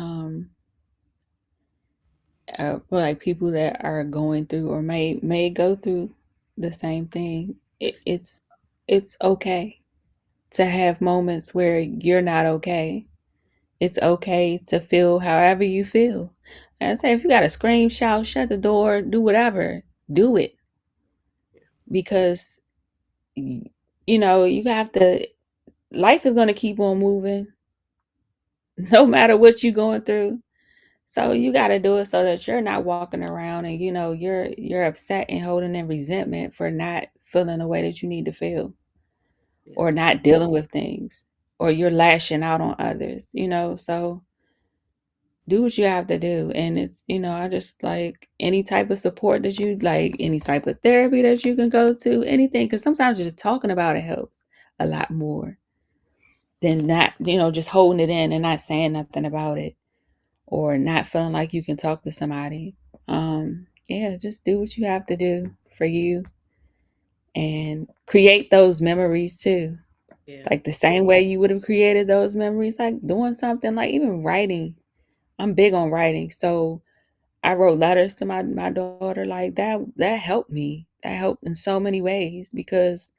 for like people that are going through or may go through the same thing. It's It's okay to have moments where you're not okay. It's okay to feel however you feel. And I say, if you got to scream, shout, shut the door, do whatever, do it, because you have to. Life is going to keep on moving, no matter what you're going through. So you got to do it so that you're not walking around and you're upset and holding in resentment for not feeling the way that you need to feel, yeah, or not dealing with things, or you're lashing out on others. So do what you have to do, and I just like any type of support that you like, any type of therapy that you can go to, anything, because sometimes just talking about it helps a lot more than not, just holding it in and not saying nothing about it, or not feeling like you can talk to somebody. Yeah, just do what you have to do for you and create those memories too. yeah, Like the same way you would have created those memories, like doing something, like even writing. I'm big on writing. So I wrote letters to my daughter, like that helped me. That helped in so many ways, because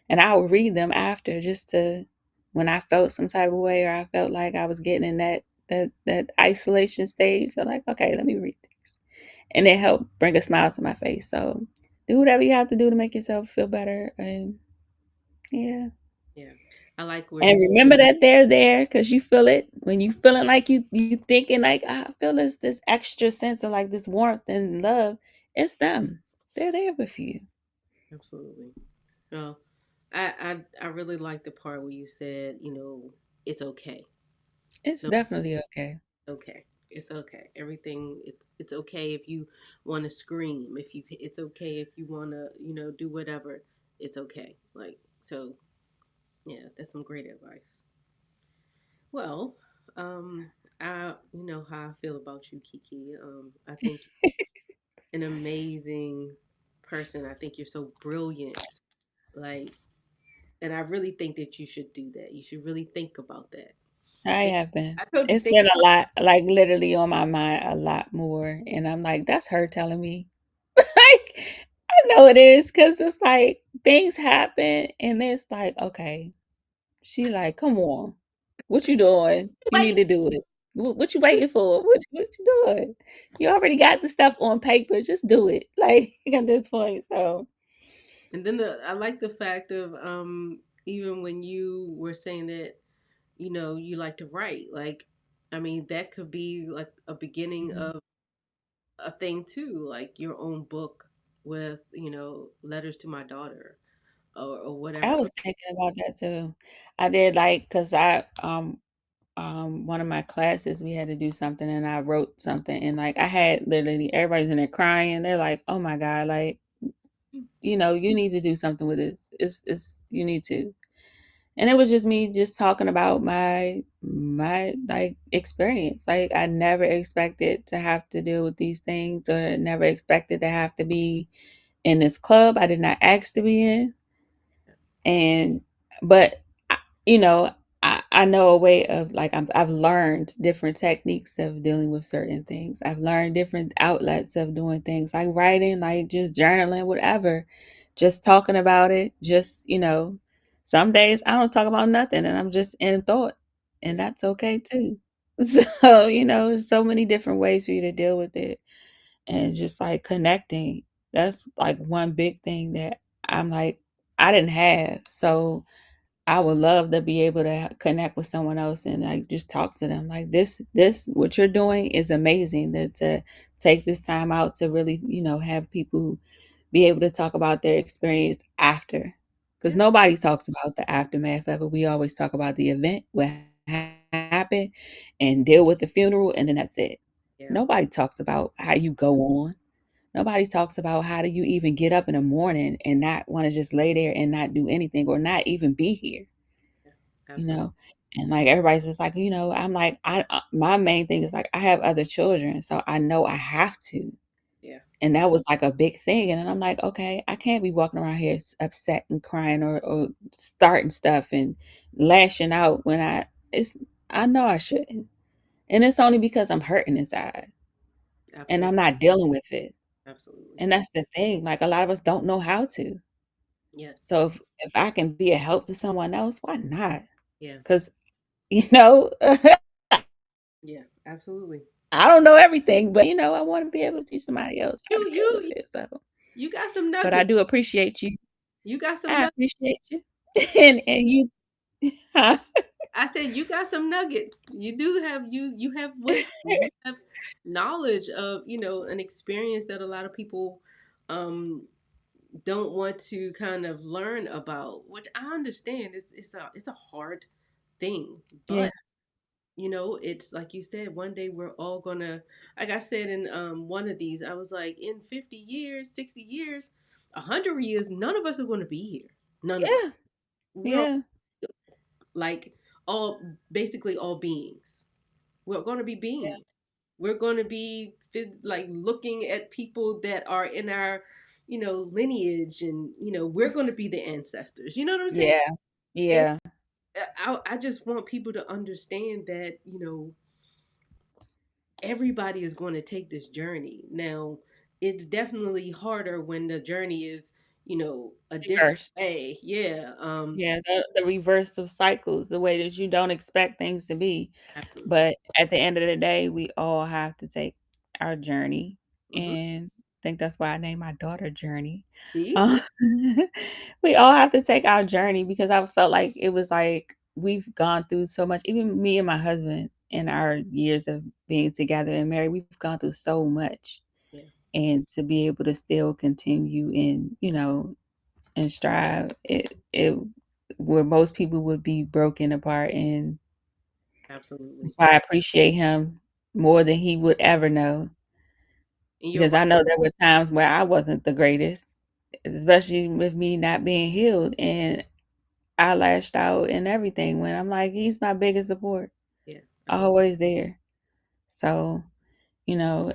and I would read them after, just to, when I felt some type of way, or I felt like I was getting in that isolation stage. So like, okay, let me read these. And it helped bring a smile to my face. So do whatever you have to do to make yourself feel better. And yeah. yeah. I like where And you. remember that they're there, because you feel it when you feeling like you thinking like, I feel this extra sense of like this warmth and love. It's them. They're there with you. Absolutely. Well, I really like the part where you said, it's okay. It's No, definitely okay. okay. It's okay. Everything. It's okay if you want to scream. If you, it's okay if you want to, do whatever. it's okay. Like, so yeah, that's some great advice. Well, I you know how I feel about you, Kiki. I think you're an amazing person. I think you're so brilliant. Like, and I really think that you should do that. You should really think about that. I And have been. I told you It's think been a about lot, like, literally on my mind a lot more, and I'm like, "That's her telling me." Like, I know it is, cause it's like, things happen, and it's like, "Okay." She like, "Come on. What you doing? You need wait. to do it. What you waiting for? What you doing? You already got the stuff on paper, just do it." Like, at this point, so And then I like the fact of even when you were saying that you like to write, like, I mean, that could be like a beginning mhm. of a thing too, like your own book with letters to my daughter or I whatever. was thinking about that too. I did, like, cause one of my classes, we had to do something and I wrote something and like I had literally everybody's in there crying. They're like, "Oh my God, like, you need to do something with this. It's you need to." And it was just me just talking about my like experience. Like I never expected to have to deal with these things or never expected to have to be in this club I did not ask to be in. And but you know, I know a way of like I've learned different techniques of dealing with certain things. I've learned different outlets of doing things like writing, like just journaling, whatever. Just talking about it. Just, some days I don't talk about nothing and I'm just in thought. And Yeah, that's okay too. So, there's so many different ways for you to deal with it. And just like connecting. That's like one big thing that I'm like, I didn't have. So I would love to be able to connect with someone else and like just talk to them. Like this, what you're doing is amazing. To take this time out to really, have people be able to talk about their experience after, because yeah, nobody talks about the aftermath of it. We always talk about the event, what happened, and deal with the funeral, and then that's it. yeah, Nobody talks about how you go on. Nobody talks about how do you even get up in the morning and not want to just lay there and not do anything or not even be here, yeah, you absolutely. know? And like everybody's just like, I'm like, my main thing is like, I have other children, so I know I have to. Yeah, And that was like a big thing. And then I'm like, okay, I can't be walking around here upset and crying or starting stuff and lashing out when I know I shouldn't. And it's only because I'm hurting inside and absolutely, I'm not dealing with it. absolutely. And that's the thing. Like a lot of us don't know how to. Yes, So if I can be a help to someone else, why not? yeah, Because, I yeah, absolutely. don't know everything, but I want to be able to teach somebody else how to You deal with you it. So, you got some but I nuggets. do appreciate you. You got some I nuggets. appreciate you. And you, huh? I said you got some nuggets. You do have you have wisdom. You have knowledge of an experience that a lot of people um don't want to kind of learn about. Which I understand. It's a hard thing, Yeah, but it's like you said. One day we're all gonna. Like I said in one of these, I was like, in 50 years, 60 years, 100 years, none of us are going to be here. None of us. yeah, We're yeah, like all basically all beings. We're going to be yeah, beings. We're going to be like looking at people that are in our, lineage, and we're going to be the ancestors. You know what I'm saying? yeah, And yeah. I just want people to understand that everybody is going to take this journey. Now, it's definitely harder when the journey is a different Reverse. way. Yeah. Yeah, the reverse of cycles, the way that you don't expect things to be. Absolutely. But at the end of the day, we all have to take our journey, Hmm. and I think that's why I named my daughter Journey. See. Um, we all have to take our journey because I felt like it was like we've gone through so much. Even me and my husband in our years of being together and married, we've gone through so much. Yeah. And to be able to still continue and strive, it where most people would be broken apart, and Absolutely. that's why I appreciate him more than he would ever know, And you're because right. I know there was times where I wasn't the greatest. especially with me not being healed. And I lashed out and everything when I'm like, he's my biggest support, Yeah, absolutely. always there. So,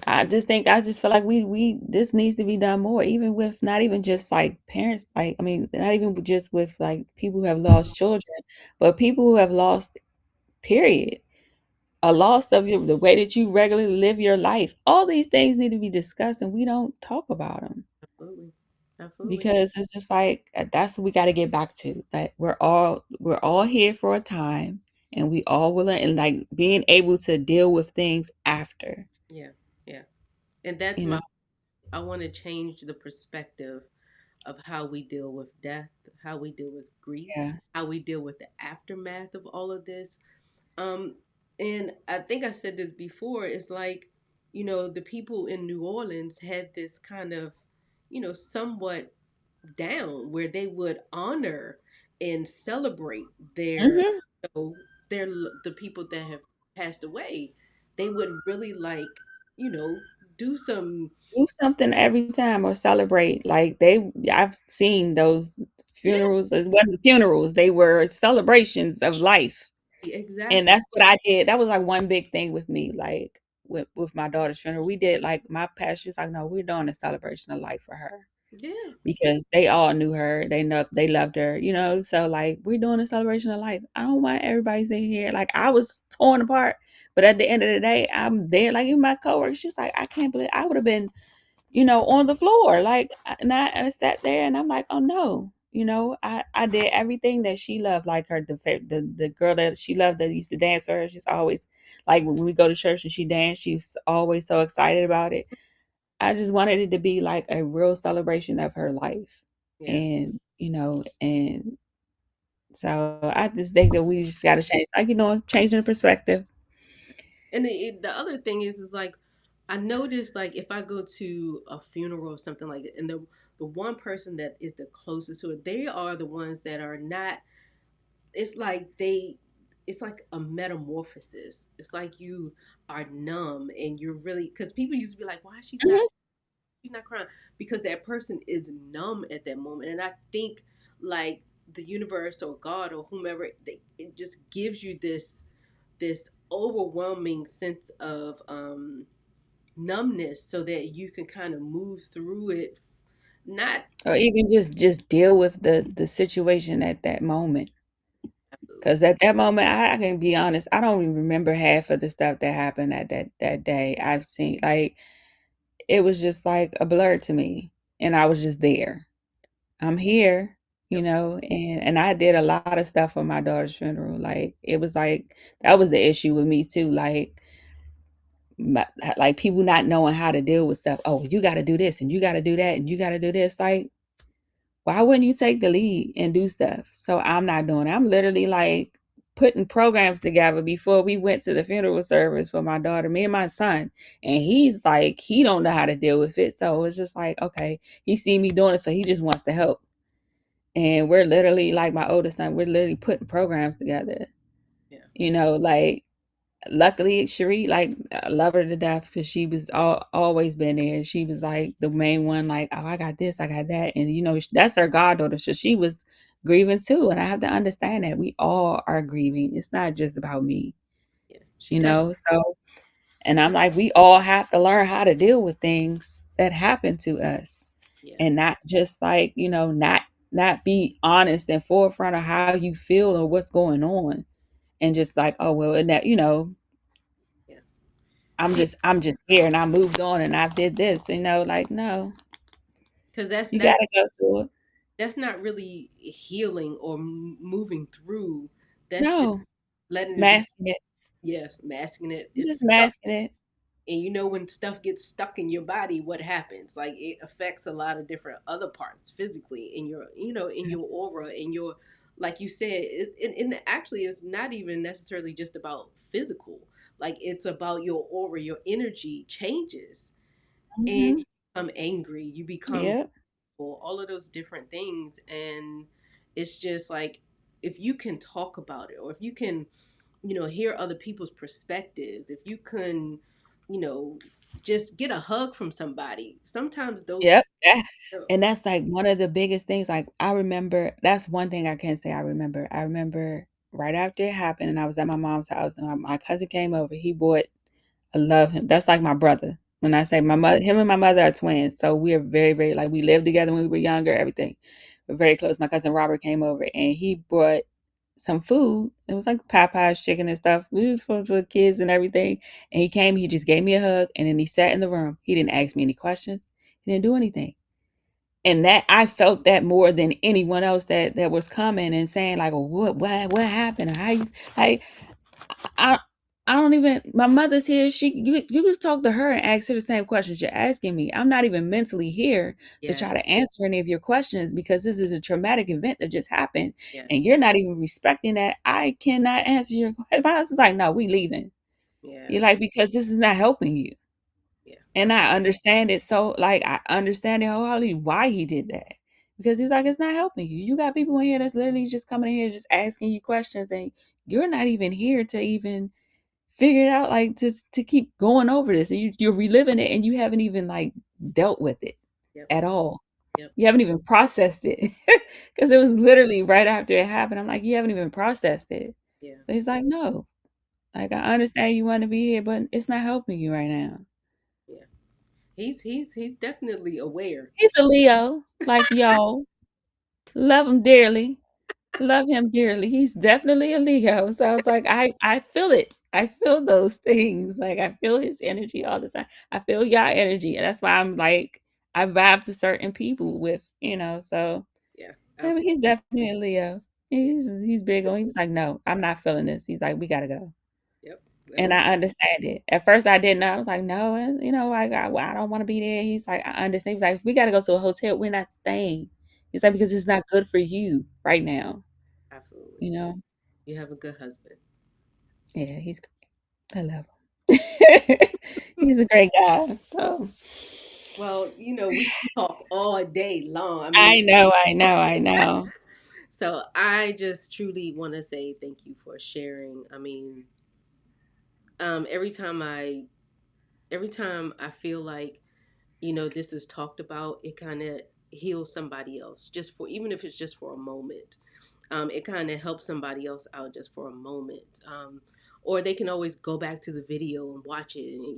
I just feel like we this needs to be done more, even with not even just like parents, like I mean, not even just with like people who have lost children, but people who have lost period. A loss of the way that you regularly live your life. All these things need to be discussed and we don't talk about them Absolutely. Absolutely. because it's just like that's what we got to get back to. That we're all here for a time and we all will learn and like being able to deal with things after, Yeah. Yeah. And that's you my know. I want to change the perspective of how we deal with death, how we deal with grief, Yeah. how we deal with the aftermath of all of this. Um, and I think I said this before. It's like, the people in New Orleans had this kind of, somewhat down where they would honor and celebrate their, Mhm. you know, their the people that have passed away. They would really like, you know, do some. Do something every time or celebrate. Like I've seen those Yeah, funerals. It wasn't funerals; they were celebrations of life. And exactly. that's what I did. That was like one big thing with me, like with my daughter's funeral. We did like my pastor was like, no, we're doing a celebration of life for her Yeah, because they all knew her. They loved her, So like we're doing a celebration of life. I don't want everybody sitting here. Like I was torn apart, but at the end of the day, I'm there. Like even my coworker, she's like, I can't believe I would have been on the floor. Like, and I sat there and I'm like, oh no, I did everything that she loved. Like the girl that she loved that used to dance for her. She's always like when we go to church and she danced, she's always so excited about it. I just wanted it to be like a real celebration of her life. yeah. And so I just think that we just got to change, like, changing the perspective. And the other thing is like I noticed like if I go to a funeral or something like that, and the one person that is the closest to it, they are the ones that are not. It's like it's like a metamorphosis. It's like you are numb and you're really because people used to be like, why Mhm. she's not crying because that person is numb at that moment, and I think like the universe or God or whomever it just gives you this overwhelming sense of numbness so that you can kind of move through it. Not Or even just deal with the situation at that moment. absolutely. 'Cause at that moment, I can be honest, I don't even remember half of the stuff that happened at that day. I've seen like, it was just like a blur to me, and I was just there. I'm here, Yep. and I did a lot of stuff for my daughter's funeral. Like, it was like that was the issue with me too, my like, people not knowing how to deal with stuff. "Oh, you gotta do this, and you gotta do that, and you gotta do this." Like, why wouldn't you take the lead and do stuff? So I'm not doing it. I'm literally like putting programs together before we went to the funeral service for my daughter, me and my son. And he's like, he don't know how to deal with it. So it's just like, okay, he see me doing it, so he just wants to help. And we're literally like my oldest son, we're literally putting programs together. Yeah. Like luckily Cherie, like I love her to death because she was always been there. She was like the main one, like, oh, I got this, I got that, and that's her goddaughter, so she was grieving too. And I have to understand that we all are grieving. It's not just about me, Yeah. She touched. So, and I'm like, we all have to learn how to deal with things that happen to us, Yeah. and not just like not be honest and forefront of how you feel or what's going on, and just like, oh well, and that Yeah. I'm Yeah. just here and I moved on and I did this, like, no, Because you gotta go through it. that's not really healing or moving through. That's just No, letting it be. masking it. Yes, masking it. You're It's just stuck. masking it. And when stuff gets stuck in your body, what happens? Like it affects a lot of different other parts physically in your, in your aura, in your, like you said, and actually it's not even necessarily just about physical. Like it's about your aura, your energy changes, and Mhm. you become angry, you become Yep. all of those different things, and it's just like if you can talk about it, or if you can, hear other people's perspectives, if you can you know, just get a hug from somebody. Sometimes those, Yep, uh, and that's, like, one of the biggest things, like, I remember that's one thing I can say I remember. I remember right after it happened, and I was at my mom's house, and my cousin came over, he bought I love him. That's like my brother. When I say my mother him and my mother are twins, so we are very, very like, we lived together when we were younger, everything. We're very close. My cousin Robert came over, and he brought some food. It was like Popeye's chicken and stuff. We was for the kids and everything, and he came, he just gave me a hug, and then he sat in the room. He didn't ask me any questions. He didn't do anything. And that I felt that more than anyone else that was coming and saying like, "Oh, what happened? Or how you like?" I I don't even my mother's here, you just talk to her and ask her the same questions you're asking me. I'm not even mentally here to yeah, try to answer any of your questions because this is a traumatic event that just happened and yes, you're not even respecting that. I cannot answer your question. My husband's like, "No, we leaving." yeah, You're like, "Because this is not helping you." yeah, And I understand it so like I understand it wholeheartedly why he did that. Because he's like, it's not helping you. You got people in here that's literally just coming in here just asking you questions and you're not even here to even figure it out, like, just to keep going over this, and you're reliving it, and you haven't even, like, dealt with it yep, at all. yep, You haven't even processed it because it was literally right after it happened. I'm like, "You haven't even processed it." yeah, So he's like, "No, like, I understand you wanna be here, but it's not helping you right now." yeah. He's definitely aware. He's a Leo, like y'all. Love him dearly. Love him dearly. He's definitely a Leo. So I was like, I feel it. I feel those things. Like I feel his energy all the time. I feel y'all energy. And that's why I'm like, I vibe to certain people with, so Yeah, yeah, but absolutely. he's definitely a Leo. He's big on he was like, no, I'm not feeling this. He's like, we gotta go. Yep. Let And him. I understand it. At first I didn't know. I was like, no, I don't want to be there. He's like, I understand. He's like, we gotta go to a hotel. We're not staying. He's like, because it's not good for you right now, Absolutely. you know? You have a good husband. Yeah, he's great. I love him. He's a great guy. So Well, we can talk all day long. I mean, I know, I know, I know. so I just truly want to say thank you for sharing. I mean, um, every time I every time I feel like, this is talked about, it kind of heals somebody else, just for, even if it's just for a moment. It kind of helps somebody else out just for a moment. Or they can always go back to the video and watch it, and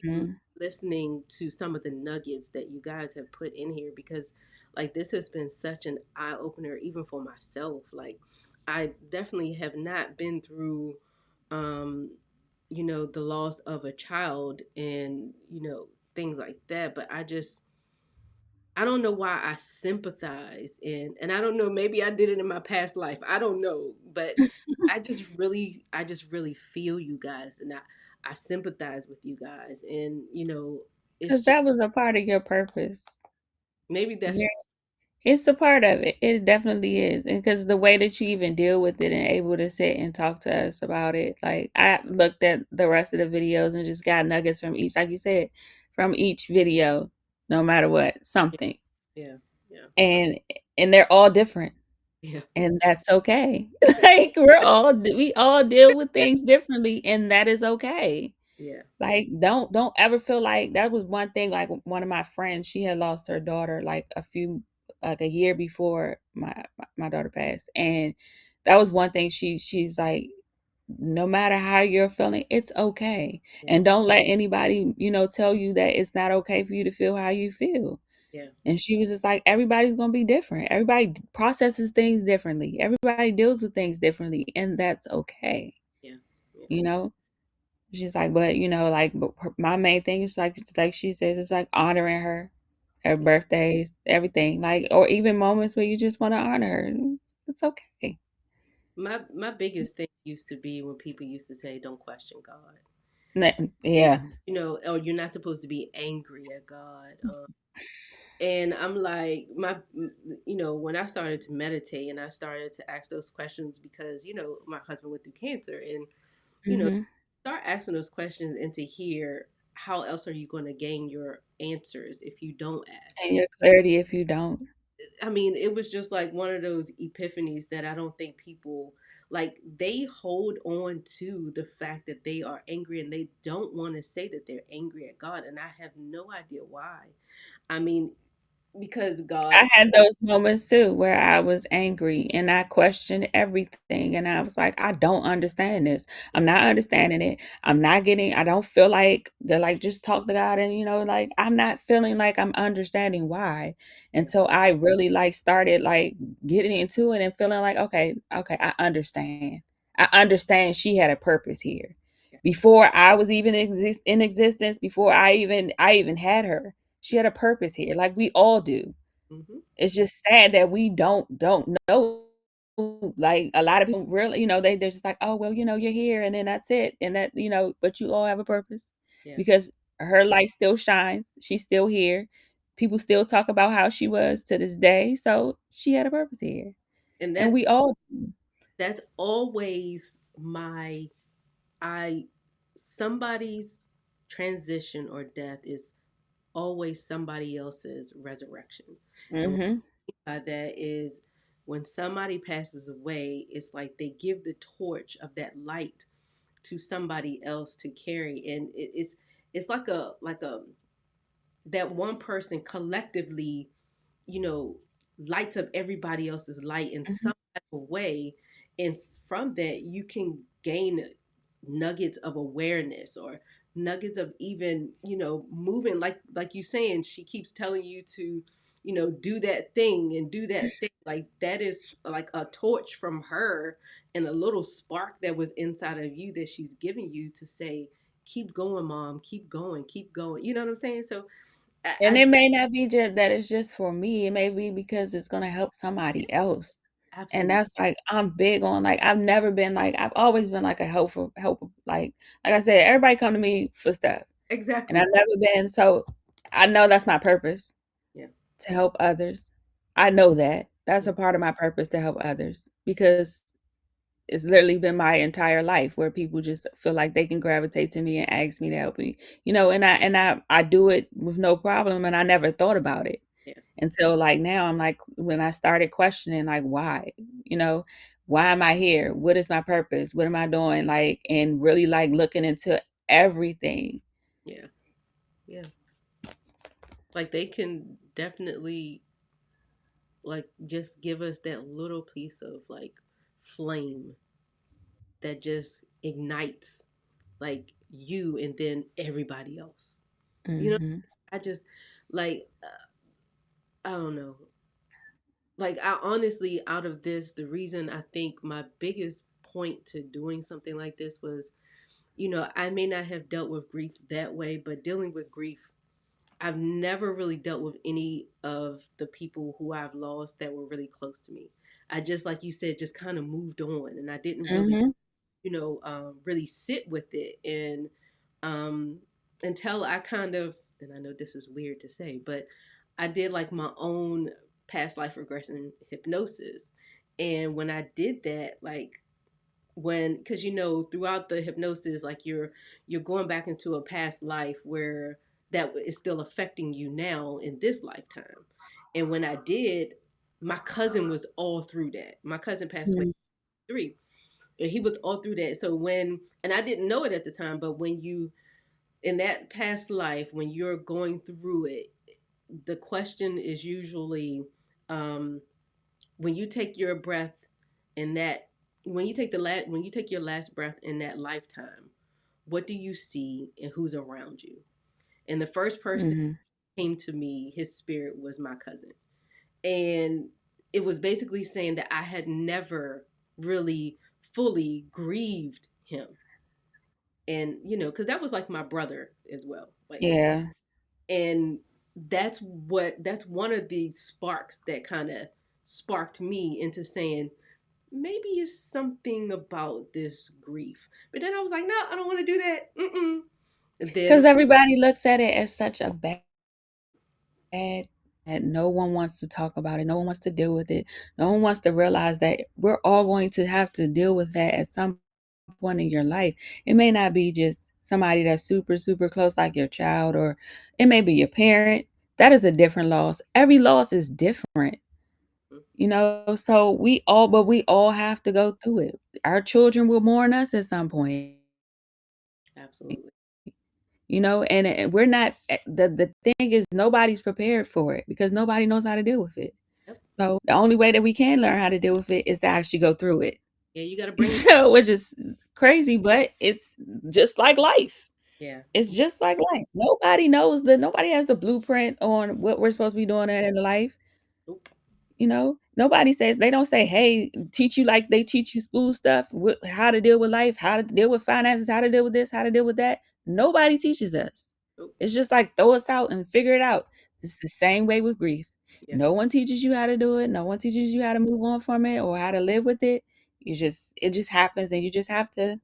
Mhm. listening to some of the nuggets that you guys have put in here, because like this has been such an eye opener even for myself. Like I definitely have not been through um the loss of a child, and things like that, but I don't know why I sympathize, and I don't know, maybe I did it in my past life. I don't know, but I just really feel you guys, and I sympathize with you guys, and it's 'Cause just that was a part of your purpose. maybe that's Yeah, it's a part of it. It definitely is. And because the way that you even deal with it and able to sit and talk to us about it, like I looked at the rest of the videos and just got nuggets from each, like you said, from each video, no matter what, something. yeah, yeah, And and they're all different. yeah, And that's okay. Like, we all deal with things differently, and that is okay. yeah, Like, don't ever feel like that was one thing, like, one of my friends, she had lost her daughter, like, a year before my daughter passed, and that was one thing she's like, "No matter how you're feeling, it's okay, yeah, and don't let anybody, tell you that it's not okay for you to feel how you feel." yeah, And she was just like, everybody's gonna be different. Everybody processes things differently. Everybody deals with things differently, and that's okay. yeah, yeah. You know? She's like, but my main thing is like she said, it's like honoring her Yeah. birthdays, everything. Like, or even moments where you just want to honor her. It's okay. My biggest thing used to be when people used to say, "Don't question God," and Yeah. or you're not supposed to be angry at God. And I'm like, when I started to meditate and I started to ask those questions, because my husband went through cancer, and you know Hmm. start asking those questions, and to hear how else are you going to gain your answers if you don't ask. And your clarity if you don't. I mean, it was just like one of those epiphanies that I don't think people like. They hold on to the fact that they are angry and they don't want to say that they're angry at God, and I have no idea why. I mean, because God, I had those moments too where I was angry and I questioned everything. And I was like, I don't understand this. I'm not understanding it. I don't feel like they're like, just talk to God. And, like, I'm not feeling like I'm understanding why yeah, until I really like started like getting into it and feeling like, okay, I understand. I understand she had a purpose here. yeah, Before I was even in existence, before I even had her, she had a purpose here, like we all do. hmm, It's just sad that we don't know. Like a lot of people really, they're just like, oh well, you're here and then that's it. And that, but you all have a purpose yeah, because her light still shines. She's still here. People still talk about how she was to this day. So she had a purpose here. and And that we all do. that's always I somebody's transition or death is always somebody else's resurrection. And what Mhm. I mean by that is when somebody passes away, it's like they give the torch of that light to somebody else to carry, and it's like a that one person collectively, you know, lights up everybody else's light in Mhm. some type of way. And from that, you can gain nuggets of awareness or nuggets of even, moving like you saying, she keeps telling you to, do that thing and do that thing. Like that is like a torch from her and a little spark that was inside of you that she's giving you to say, keep going, mom, keep going, keep going. You know what I'm saying? So And I it may not be just that it's just for me. It may be because it's gonna help somebody else. And absolutely. that's like I'm big on like I've always been like a help like I said, everybody come to me for stuff. And I've Exactly. never been so I know that's my purpose Yeah. to help others. I know that. That's Yeah. a part of my purpose to help others because it's literally been my entire life where people just feel like they can gravitate to me and ask me to help me. And I do it with no problem and I never thought about it Yeah. until like now I'm like when I started questioning like why, you know, why am I here? What is my purpose? What am I doing? Like and really like looking into everything. Yeah. Yeah. Like they can definitely like just give us that little piece of like flame that just ignites like you and then everybody else. You know, Mhm. I just like I don't know. Like I honestly out of this the reason I think my biggest point to doing something like this was, I may not have dealt with grief that way, but dealing with grief, I've never really dealt with any of the people who I've lost that were really close to me. I just, like you said, just kind of moved on, and I didn't really, Mhm. really sit with it, and um, until I kind of, and I know this is weird to say, but I did like my own past life regression hypnosis, and when I did that, like because throughout the hypnosis like you're going back into a past life where that is still affecting you now in this lifetime. And when I did, my cousin was all through that. My cousin passed away Mhm. at 3, and he was all through that. So when, and I didn't know it at the time, but when you in that past life when you're going through it, the question is usually, um when you take your breath in that when you take your last breath in that lifetime, what do you see and who's around you? And the first person Mhm. came to me, his spirit was my cousin. And it was basically saying that I had never really fully grieved him. And because that was like my brother as well. Like, Yeah. and that's one of the sparks that kind of sparked me into saying maybe it's something about this grief. But then I was like, no, I don't want to do that. Mm-mm. And then, Cuz everybody looks at it as such a bad that no one wants to talk about it. No one wants to deal with it. No one wants to realize that we're all going to have to deal with that at some point in your life. It may not be just somebody that's super, super close, like your child, or it may be your parent. That is a different loss. Every loss is different. So we all have to go through it. Our children will mourn us at some point. Absolutely. And we're not the thing is nobody's prepared for it because nobody knows how to deal with it. Yep. So the only way that we can learn how to deal with it is to actually go through it. Yeah, you got to bring it. So which is crazy, but it's just like life. Yeah. It's just like life. Nobody has a blueprint on what we're supposed to be doing in life. Nope. Nobody says they don't say, "Hey, teach you like they teach you school stuff, how to deal with life, how to deal with finances, how to deal with this, how to deal with that." Nobody teaches us. Nope. It's just like throw us out and figure it out. It's the same way with grief. Yeah. No one teaches you how to do it. No one teaches you how to move on from it or how to live with it. It just happens and you just have to,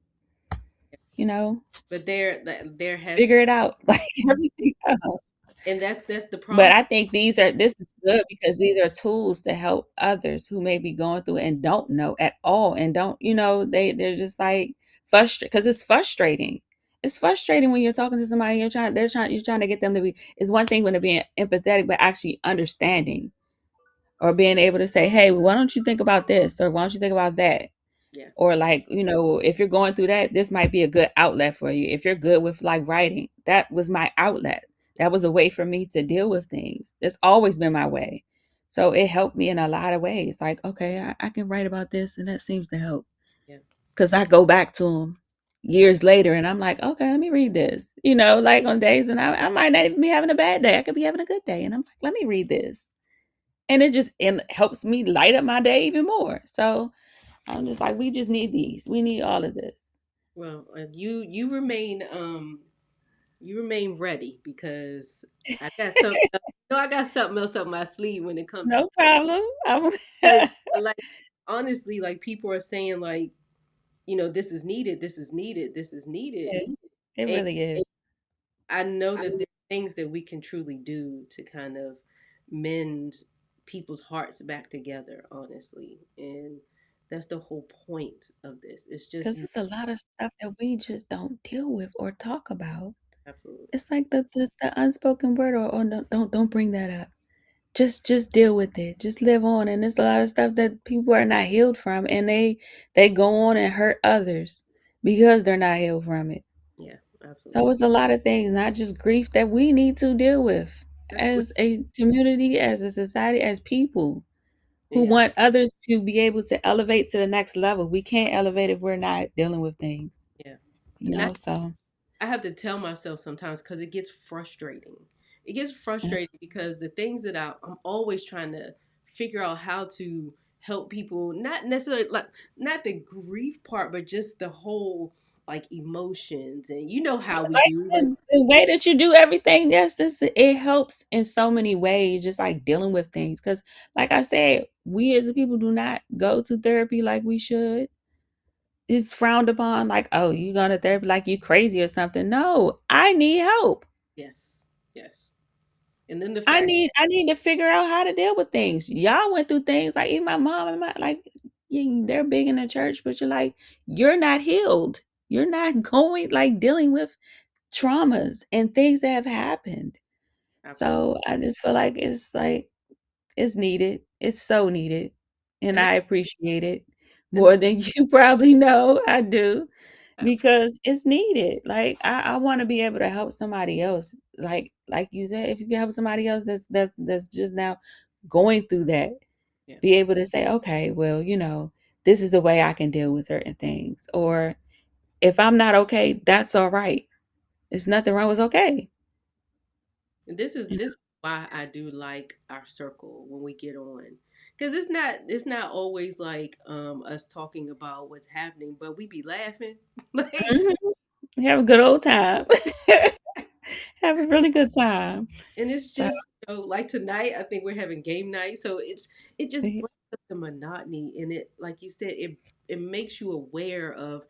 Yeah. you know, But there has, figure it out like everything else. and that's the But problem. I think this is good because these are tools to help others who may be going through and don't know at all and don't, they're just like frustrated because it's frustrating. It's frustrating when you're talking to somebody, you're trying to get them to be, it's one thing when they're being empathetic, but actually understanding or being able to say, hey, why don't you think about this? Or why don't you think about that? Yeah. Or like, if you're going through that, this might be a good outlet for you. If you're good with like writing, that was my outlet. That was a way for me to deal with things. It's always been my way. So it helped me in a lot of ways. Like, okay, I can write about this and that seems to help. Yeah. Cause I go back to them years later and I'm like, okay, let me read this. Like on days and I might not even be having a bad day. I could be having a good day. And I'm like, let me read this. And it helps me light up my day even more. So I'm just like, we just need these. We need all of this. Well, you remain ready because I got something. I got something else up my sleeve when it comes to No problem. because like honestly, like people are saying like this is needed, this is needed, this is needed, Yes, it and really is. I know I that there are things that we can truly do to kind of mend people's hearts back together, honestly. And that's the whole point of this. It's just because it's a lot of stuff that we just don't deal with or talk about. absolutely. It's like the unspoken word or no, don't bring that up. Just deal with it. Just live on. And there's a lot of stuff that people are not healed from and they go on and hurt others because they're not healed from it. Yeah, So absolutely. it's a lot of things, not just grief that we need to deal with That's what, as a community, as a society, as people who yeah, want others to be able to elevate to the next level. We can't elevate if we're not dealing with things, yeah. And so I have to tell myself sometimes because it gets frustrating. It gets yeah. frustrating because the things that I'm always trying to figure out how to help people, not necessarily like not the grief part, but just the whole like emotions and you know how we Like do. Like the way that you do everything, yes, it helps in so many ways, just like dealing with things. Because, like I said, we as a people do not go to therapy like we should. It's frowned upon, like, oh, you going to therapy like you crazy or something. No, I need help. yes, yes. And then the I fact, need I need to figure out how to deal with things. Y'all went through things like even my mom and my like yeah, they're big in the church, but you're like, you're not healed. You're not going like dealing with traumas and things that have happened. absolutely, So I just feel like it's needed. It's so needed. And and I appreciate it and more than you probably know. I do absolutely, because it's needed. Like I want to be able to help somebody else. Like you said, if you can help somebody else that's just now going through that, yeah. be able to say, okay, well, this is the way I can deal with certain things. Or if I'm not okay, that's all right. It's nothing wrong with okay. And this is why I do like our circle when we get on. Cause it's not always like us talking about what's happening, but we be laughing. like Mhm. Have a good old time. Have a really good time. and it's So, just like tonight I think we're having game night. So it just mhm, breaks up the monotony and it like you said, it makes you aware of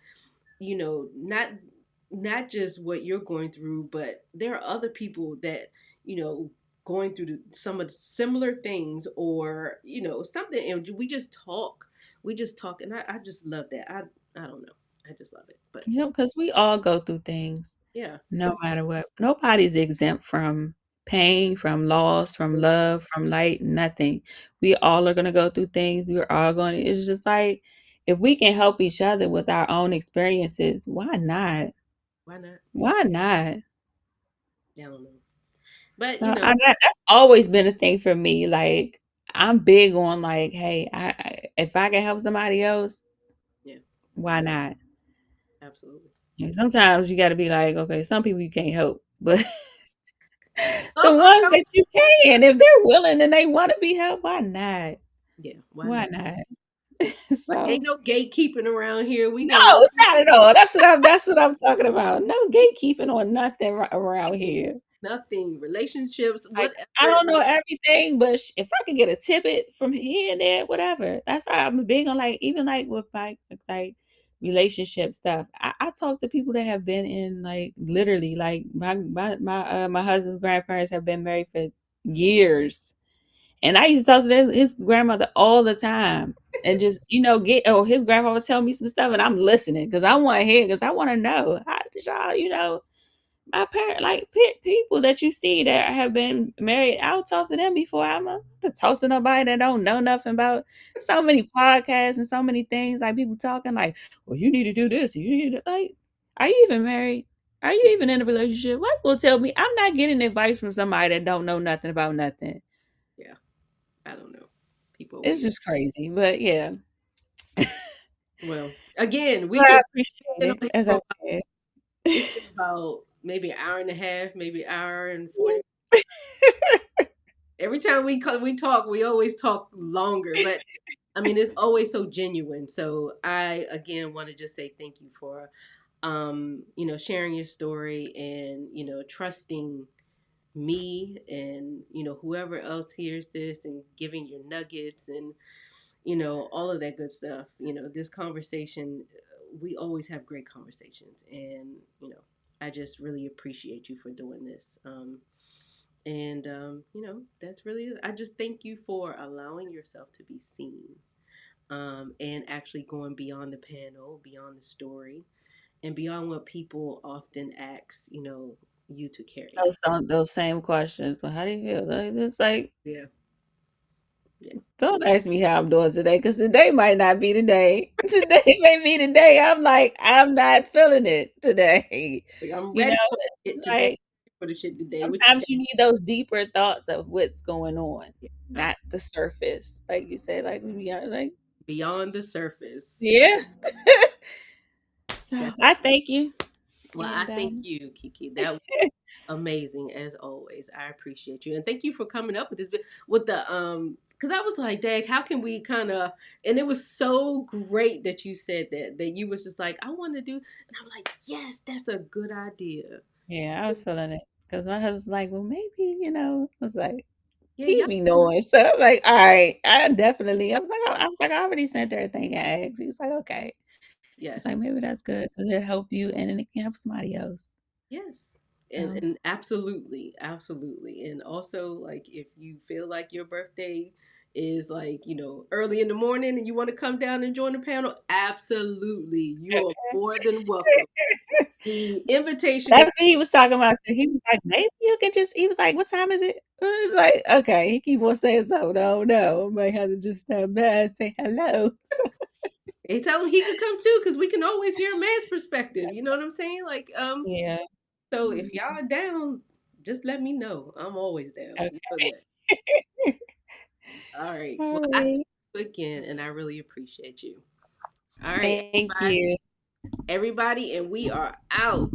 not just what you're going through, but there are other people that you know going through some of the similar things or something, and we just talk, and I just love that. I don't know, I just love it, but because we all go through things yeah, no matter what. Nobody's exempt from pain, from loss, from love, from light, nothing. We all are gonna go through things. We're all going to, it's just like if we can help each other with our own experiences, why not? Why not? Why not? I don't know. But So you know, that's always been a thing for me. Like I'm big on like, hey, if I can help somebody else, yeah, why not? absolutely. And sometimes you got to be like, okay, some people you can't help, but the Some I ones know. that you can, if they're willing and they want to be helped, why not? Yeah, why Why not? not? But ain't So no gatekeeping around here. We gonna no, let not at all. That's what I'm talking about. No gatekeeping on nothing around here. nothing, relationships, Like, I whatever. don't know everything, but if I can get a tidbit from here and there, whatever. That's how I'm big on like even like with like relationship stuff. I talk to people that have been in like literally like my husband's grandparents have been married for years. And I used to talk to his grandmother all the time. And just, get his grandfather tell me some stuff and I'm listening because I want to hear, because I want to know how did y'all, my parent, like people that you see that have been married, I'll talk to them before I'm to talk to nobody that don't know nothing about so many podcasts and so many things. Like people talking like, well, you need to do this. You need to like, are you even married? Are you even in a relationship? What will tell me? I'm not getting advice from somebody that don't know nothing about nothing. Yeah, I don't know. People are It's weird. just crazy. But yeah. Well, again, we But I could appreciate sit on it, it as for I about, said. it's been about maybe an hour and a half, maybe an hour and 40. Every time we talk, we always talk longer, but I mean, it's always so genuine. So I again want to just say thank you for sharing your story and, trusting me and, whoever else hears this and giving your nuggets and, all of that good stuff. This conversation, we always have great conversations. And, I just really appreciate you for doing this. That's really it. I just thank you for allowing yourself to be seen, and actually going beyond the panel, beyond the story, and beyond what people often ask, you to carry. Those same questions. Well, how do you feel? Like, it's like, Yeah. Yeah. don't ask me how I'm doing today, because today might not be the day. Today may be the day. I'm like, I'm not feeling it today. Like, I'm You know, ready for the shit it's today. like For the shit today. What you sometimes got? you need those deeper thoughts of what's going on, Yeah, not the surface. Like you said, like we are like, beyond the surface. yeah. So Yeah. I thank you. Well, I And thank you, Kiki. That was amazing as always. I appreciate you, and thank you for coming up with this with the because I was like, Dag, how can we kind of? And it was so great that you said that you was just like, I want to do, and I'm like, yes, that's a good idea. yeah, I was feeling it because my husband's like, well, maybe, I was like, Yeah, he yeah, be knowing. So I'm like, all right, I was like, I already sent everything I asked. He was like, okay. It's like, yes. maybe that's good because it'll help you and then it can help somebody else. Yes. And So, and absolutely, absolutely. And also like if you feel like your birthday is like, early in the morning and you want to come down and join the panel, absolutely. You are more than welcome. The invitation that's is what he was talking about. So he was like, maybe you can just, he was like, what time is it? I was like, okay. He keep on saying something. Oh, no. I might have to just stand by and say hello. So, they tell him he could come too, because we can always hear a man's perspective. You know what I'm saying? Like, yeah. so if y'all are down, just let me know. I'm always down. You know Okay. that. All right. Well, All I thank right. you again and I really appreciate you. All right, Thank you. everybody, and we are out.